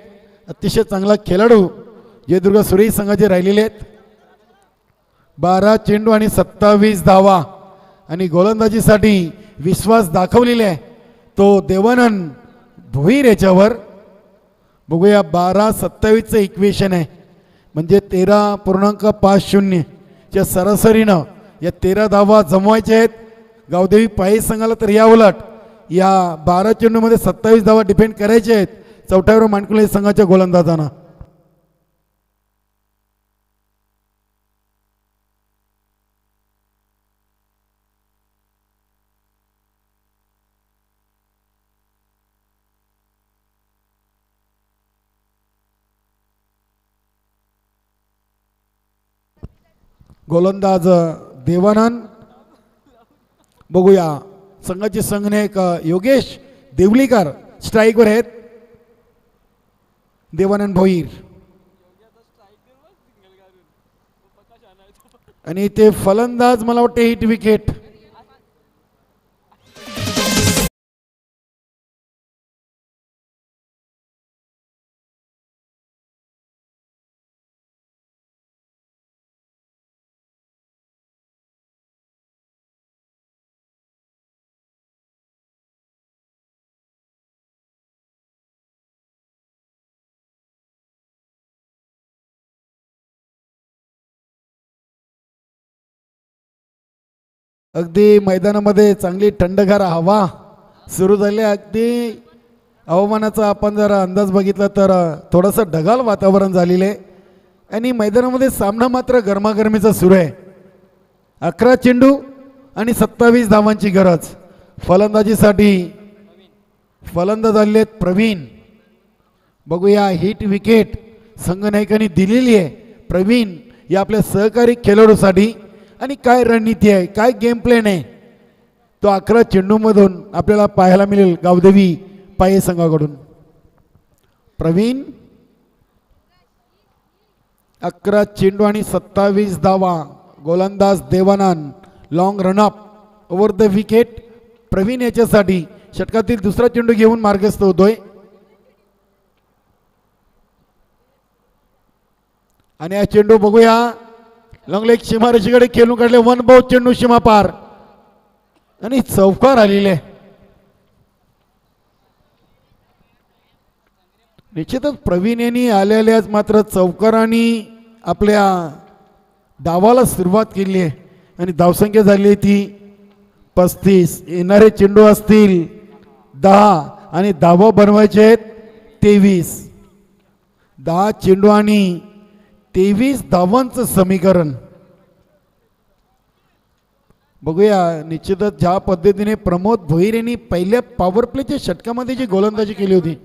अतिशय चांगला खेळाडू जयदुर्गा सुरेई संघाचे राहिलेले आहेत. 12 चेंडू आणि 27 धावा आणि गोलंदाजीसाठी विश्वास दाखवलेला आहे तो देवानंद भोईर याच्यावर. बघूया 12-27चं इक्वेशन आहे म्हणजे 13.50 च्या सरासरीनं या 13 धावा जमवायच्या आहेत गावदेवी पाये संघाला. तर या उलट या 12 चेंडूमध्ये 27 धावा डिफेंड करायचे आहेत चौथ्यावर मानकुले संघाच्या गोलंदाजांना. गोलंदाज देवानंद. बघूया संघाचे संघनायक योगेश देवलीकर स्ट्राईकवर आहेत. देवानंद भोईर आणि ते फलंदाज मला वाटते हिट विकेट. अगदी मैदानामध्ये चांगली थंडगार हवा सुरू झाली. अगदी हवामानाचा आपण जर अंदाज बघितला तर थोडंसं ढगाळ वातावरण झालेलं आहे आणि मैदानामध्ये सामना मात्र गरमागरमीचा सुरू आहे. 11 चेंडू आणि 27 धावांची गरज. फलंदाजीसाठी फलंदाज आलेले आहेत प्रवीण. बघूया हिट विकेट संघनायकांनी दिलेली आहे प्रवीण या आपल्या सहकारी खेळाडूसाठी. आणि काय रणनीती आहे काय गेम प्लॅन आहे तो 11 चेंडूमधून आपल्याला पाहायला मिळेल गावदेवी पाये संघाकडून. प्रवीण 11 चेंडू आणि 27 धावा. गोलंदाज Devanand long run up over the wicket. Praveen याच्यासाठी षटकातील दुसरा चेंडू घेऊन मार्गस्थ होतोय. आणि हा चेंडू बघूया लॉंग लेग सीमारेषेकडे खेळून काढले. वन बाउट चेंडू सीमा पार आणि चौकार आलेले. निश्चितच प्रवीण यांनी आलेल्याच मात्र चौकारांनी आपल्या डावाला सुरुवात केली आहे आणि धावसंख्या झाली आहे ती 35. येणारे चेंडू असतील 10 आणि धावा बनवायचे आहेत 23. 10 चेंडू आणि 23 धावांचं समीकरण. बघूया निश्चितच ज्या पद्धतीने प्रमोद भोईर यांनी पहिल्या पॉवर प्लेच्या षटकामध्ये जी गोलंदाजी केली होती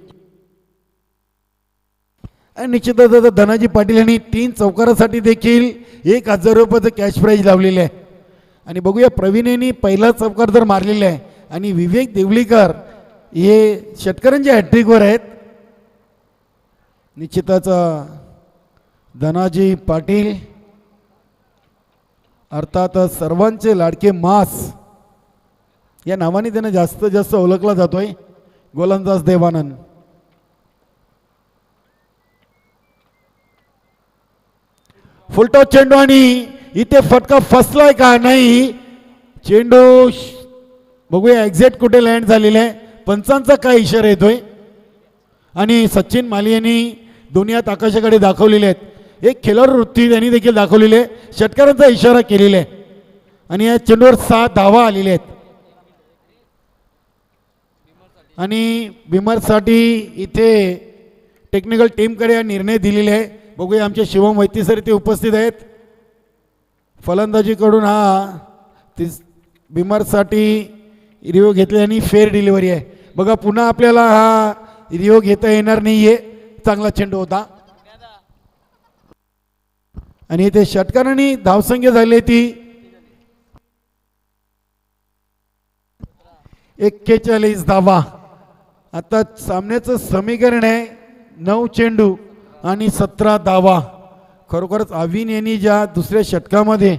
आणि निश्चितच आता धनाजी पाटील यांनी 3 चौकारासाठी देखील 1000 रुपयाचं कॅश प्राईज लावलेले आहे. आणि बघूया प्रवीण यांनी पहिला चौकार तर मारलेला आहे आणि विवेक देवलीकर हे षटकारांच्या हॅट्रिकवर आहेत. निश्चितच धनाजी पाटील अर्थात सर्वांचे लाडके मास या नावाने त्यांना जास्तीत जास्त ओळखला जातोय. गोलंदाज देवानंद. फुलटॉस चेंडू आणि इथे फटका फसलाय का नाही. चेंडू बघूया एक्झॅक्ट कुठे लँड झालेला आहे. पंचांचा काय इशारा येतोय आणि सचिन माली यांनी दोन्ही हात आकाशाकडे दाखवलेले आहेत. एक खेळाडू वृत्ती त्यांनी देखील दाखवलेली आहे. षटकारांचा इशारा केलेला आहे आणि या चेंडूवर 7 धावा आलेल्या आहेत. आणि बिमरसाठी इथे टेक्निकल टीमकडे हा निर्णय दिलेला आहे. बघूया आमचे शिवम वैती सर इथे उपस्थित आहेत. फलंदाजीकडून हा बिमरसाठी रिओ घेतले आणि फेअर डिलिव्हरी आहे. बघा पुन्हा आपल्याला हा रिओ घेता येणार नाहीये. चांगला चेंडू होता आणि ते षटकारांनी धावसंख्या झाली ती 41 धावा. आता सामन्याचं समीकरण आहे 9 चेंडू आणि 17 धावा. खरोखरच अविन यांनी ज्या दुसऱ्या षटकामध्ये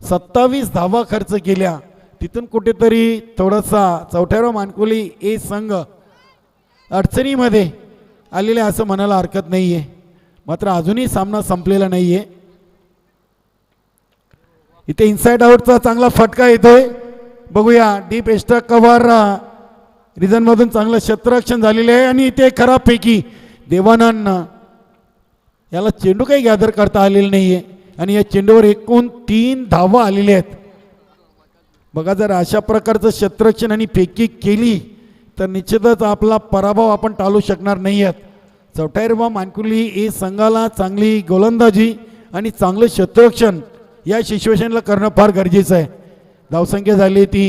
27 धावा खर्च केल्या तिथून कुठेतरी थोडासा चौथ्यावर मानकुली ए संघ अडचणीमध्ये आलेले असं म्हणायला हरकत नाही आहे. मात्र अजूनही सामना संपलेला नाही आहे. इथे इनसाइड आउटचा चांगला फटका येतोय. बघूया डीप एक्स्ट्रा कव्हर रिझनमधून चांगलं क्षेत्ररक्षण झालेलं आहे आणि इथे खराबपैकी देवानंद याला चेंडू काही गॅदर करता आलेला नाही आहे. आणि या चेंडूवर एकूण 3 धावा आलेल्या आहेत. बघा जर अशा प्रकारचं क्षेत्ररक्षण आणि फेकी केली तर निश्चितच आपला पराभव आपण टाळू शकणार नाही आहात. चौटाईरवा मानकुली ए संघाला चांगली गोलंदाजी आणि चांगलं क्षेत्ररक्षण या सिच्युएशनला करणं फार गरजेचं आहे. धावसंख्या झाली ती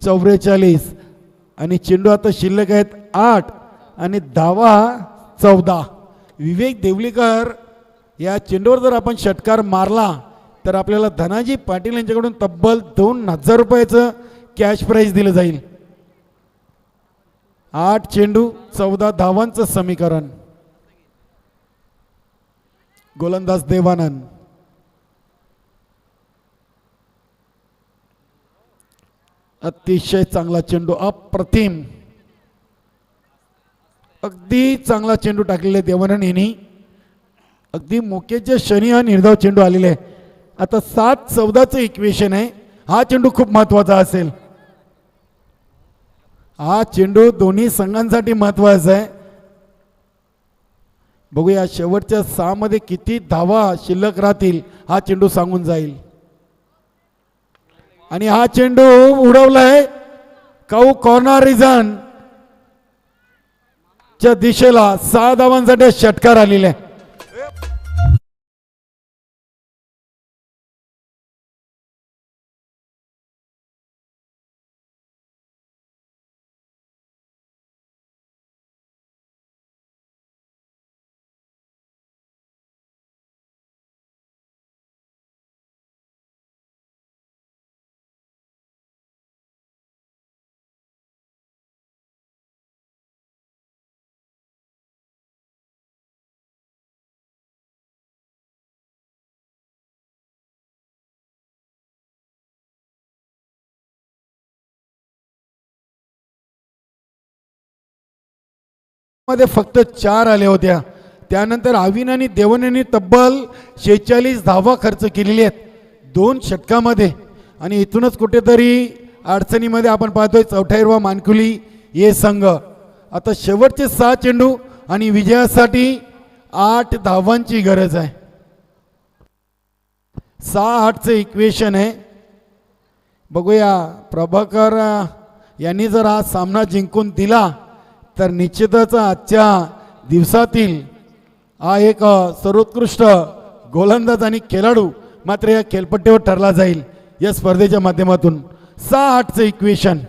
44 आणि चेंडू आता शिल्लक आहेत 8 आणि धावा 14. विवेक देवलीकर या चेंडूवर जर आपण षटकार मारला तर आपल्याला धनाजी पाटील यांच्याकडून तब्बल 2000 रुपयाचं कॅश प्राईज दिलं जाईल. 8 चेंडू 14 धावांचं समीकरण. गोलंदाज देवानंद अतिशय चांगला चेंडू, अप्रतिम, अगदी चांगला चेंडू टाकलेला आहे देवानंद यांनी. अगदी मोकेच्या शनी हा निर्धाव चेंडू आलेला आहे. आता 7-14चं इक्वेशन आहे. हा चेंडू खूप महत्वाचा असेल. हा चेंडू दोन्ही संघांसाठी महत्वाचा आहे. बघूया शेवटच्या 6 मध्ये किती धावा शिल्लक राहतील हा चेंडू सांगून जाईल. आणि हा चेंडू उडवलाय काऊ कॉर्नर रिझन च्या दिशेला. 6 धावांसाठी षटकार आलेला आहे. मध्ये फक्त 4 आल्या होत्या. त्यानंतर अविन आणि देवन यांनी तब्बल 46 धावा खर्च केलेली आहेत 2 षटकामध्ये. आणि इथूनच कुठेतरी अडचणीमध्ये आपण पाहतोय चौठाईरवा मानकुली हे संघ. आता शेवटचे 6 चेंडू आणि विजयासाठी 8 धावांची गरज आहे. 6-8चं इक्वेशन आहे. बघूया प्रभाकर यांनी जर हा सामना जिंकून दिला तर निश्चितच आजच्या दिवसातील हा एक सर्वोत्कृष्ट गोलंदाज आणि खेळाडू मात्र या खेळपट्टीवर ठरला जाईल या स्पर्धेच्या माध्यमातून. 6-8चं इक्वेशन.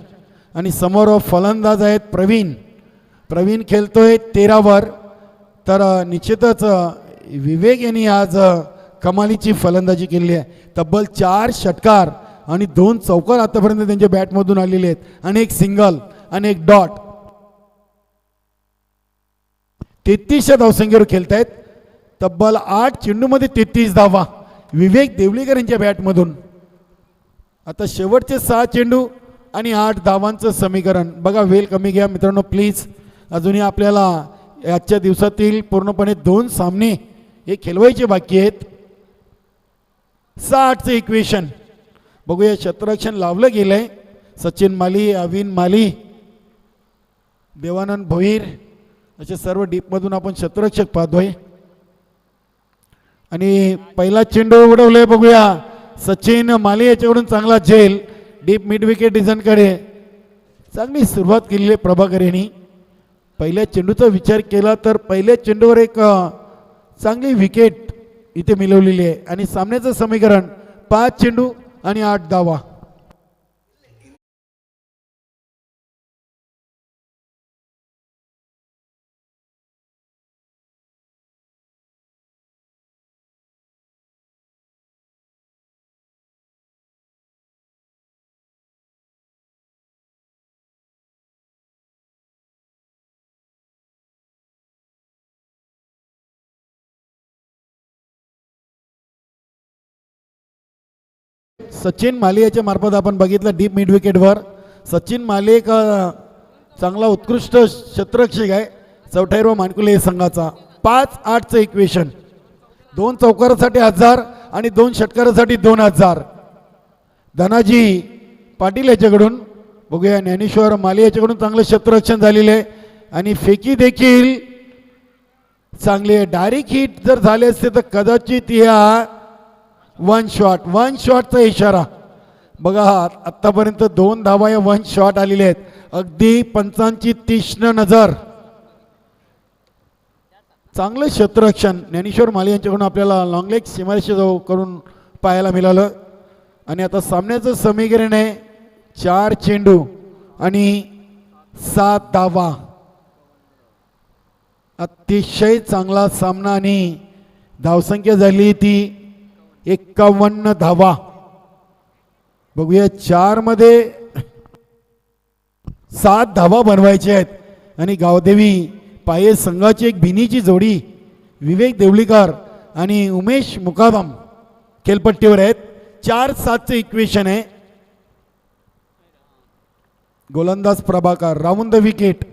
आणि समोर फलंदाज आहेत प्रवीण. प्रवीण खेळतोय 13 वर. तर निश्चितच विवेक यांनी आज कमालीची फलंदाजी केलेली आहे. तब्बल 4 षटकार आणि 2 चौकार आतापर्यंत त्यांच्या बॅटमधून आलेले आहेत. आणि एक सिंगल आणि एक डॉट. 33 धावसंख्येवर खेळतायत. तब्बल 8 चेंडूमध्ये 33 धावा विवेक देवलीकर यांच्या बॅटमधून. आता शेवटचे 6 चेंडू आणि 8 धावांचं समीकरण. बघा वेळ कमी घ्या मित्रांनो प्लीज. अजूनही आपल्याला आजच्या दिवसातील पूर्णपणे 2 सामने हे खेळवायचे बाकी आहेत. 6-8चं इक्वेशन. बघूया क्षेत्ररक्षण लावलं गेलंय. सचिन माली, अविन माली, देवानंद भोईर असे सर्व डीपमधून आपण क्षेत्ररक्षक पाहतोय. आणि पहिला चेंडू उडवलाय. बघूया सचिन माली याच्याकडून चांगला झेल डीप मिड विकेट डिझाईनकडे. चांगली सुरुवात केलेली आहे प्रभाकर यांनी. पहिल्या चेंडूचा विचार केला तर पहिल्या चेंडूवर एक चांगली विकेट इथे मिळवलेली आहे. आणि सामन्याचं समीकरण 5 चेंडू आणि 8 धावा. सचिन माली याच्या मार्फत आपण बघितलं डीप मिड विकेटवर. सचिन माली एक चांगला उत्कृष्ट क्षेत्ररक्षक आहे चौठाईरवा मानकुले संघाचा. 5-8चं इक्वेशन. 2 चौकारासाठी 1000 आणि 2 षटकारासाठी 2000. धनाजी पाटील याच्याकडून. बघूया ज्ञानेश्वर माली याच्याकडून चांगलं क्षेत्ररक्षण झालेलं आहे. आणि फेकी देखील चांगली आहे. डायरेक्ट हिट जर झाले असते तर कदाचित या वन शॉटचा इशारा. बघा आतापर्यंत 2 धावा या 1 शॉट आलेले आहेत. अगदी पंचांची तीक्ष्ण नजर. चांगलं क्षेत्ररक्षण ज्ञानेश्वर माली यांच्याकडून आपल्याला लॉंग लेग सीमारेषेजवळ करून पाहायला मिळालं. आणि आता सामन्याचं समीकरण आहे 4 चेंडू आणि 7 धावा. अतिशय चांगला सामना आणि धावसंख्या झाली ती 51 धावा. बघूया 4 मध्ये 7 धावा बनवायचे आहेत. आणि गावदेवी पाये संघाची एक भिनीची जोडी विवेक देवलीकर आणि उमेश मुकादम खेळपट्टीवर आहेत. 4-7चे इक्वेशन आहे. गोलंदाज प्रभाकर राऊंड द विकेट.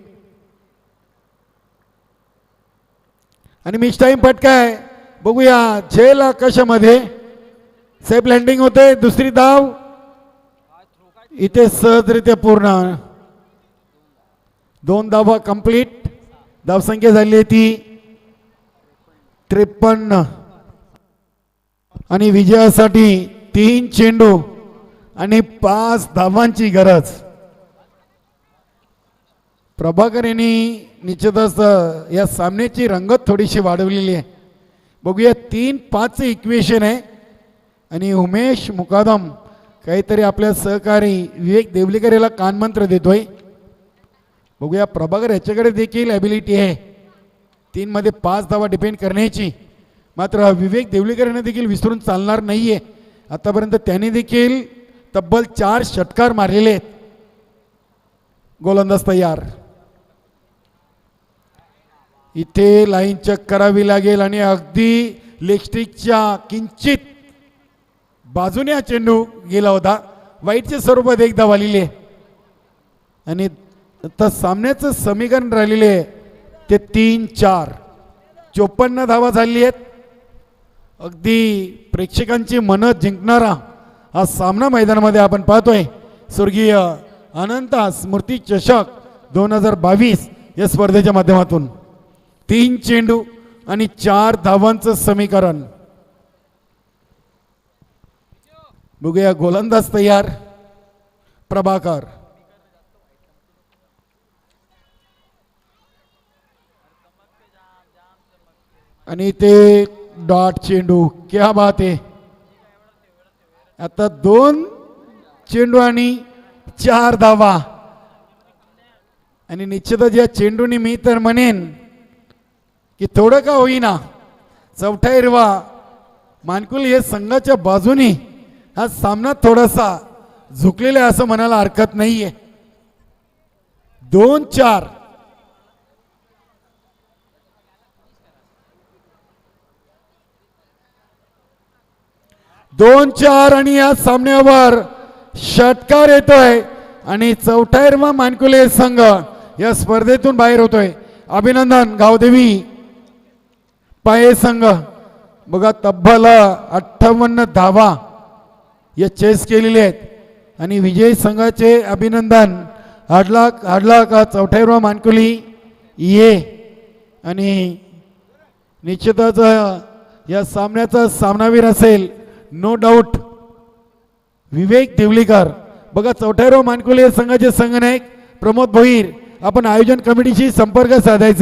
आणि मिस टाइम फटकाय. बघूया झेल आकाशामध्ये सेफ लँडिंग होते. दुसरी धाव इथे सहजरित्या पूर्ण. 2 धावा कंप्लीट. धावसंख्या झाली आहे ती 53. आणि विजयासाठी 3 चेंडू आणि 5 धावांची गरज. प्रभाकर यांनी निश्चितच या सामन्याची रंगत थोडीशी वाढवलेली आहे. बघूया 3-5चे इक्वेशन आहे. आणि उमेश मुकादम काहीतरी आपल्या सहकारी विवेक देवलीकर याला कानमंत्र देतोय. बघूया प्रभाकर याच्याकडे देखील ॲबिलिटी आहे 3 मध्ये 5 धावा डिपेंड करण्याची. मात्र विवेक देवलीकर यांना देखील विसरून चालणार नाहीये. आतापर्यंत त्यांनी देखील तब्बल 4 षटकार मारलेले आहेत. गोलंदाज तयार. इथे लाईन चेक करावी लागेल आणि अगदी लेगस्टिकच्या किंचित बाजूने हा चेंडू गेला होता. वाईटच्या स्वरूपात एक धाव आलेली आहे. आणि आता सामन्याचं समीकरण राहिलेले आहे ते 3-4. 54 धावा झाली आहेत. अगदी प्रेक्षकांची मनं जिंकणारा हा सामना मैदानामध्ये आपण पाहतोय. स्वर्गीय अनंत स्मृती चषक 2022 या स्पर्धेच्या माध्यमातून 3 चेंडू आणि 4 धावांचं समीकरण. बघूया गोलंदाज तयार प्रभाकर. आणि ते डॉट चेंडू. क्या बात आहे. आता 2 चेंडू आणि 4 धावा. आणि निश्चितच या चेंडूने मी तर म्हणेन की थोडं का होईना चौथा हिरवा मानकुल हे संघाच्या बाजूने हा सामना थोडासा झुकलेला आहे असं म्हणायला हरकत नाहीये. 2-4. आणि या सामन्यावर षटकार येतोय आणि चौथा हिरवा मानकुले संघ या स्पर्धेतून बाहेर होतोय. अभिनंदन गावदेवी पाये संघ. बघा तब्बल 58 धावा या चेस केलेले आहेत. आणि विजयी संघाचे अभिनंदन. हाडला का चौथा हिरवा मानकुली ये. आणि निश्चितच या सामन्याचा सामनावीर असेल नो डाऊट विवेक देवलीकर. बघा चौथा हिरवा मानकुली संघाचे संघनायक प्रमोद भोईर. आपण आयोजन कमिटीशी संपर्क साधायचा आहे.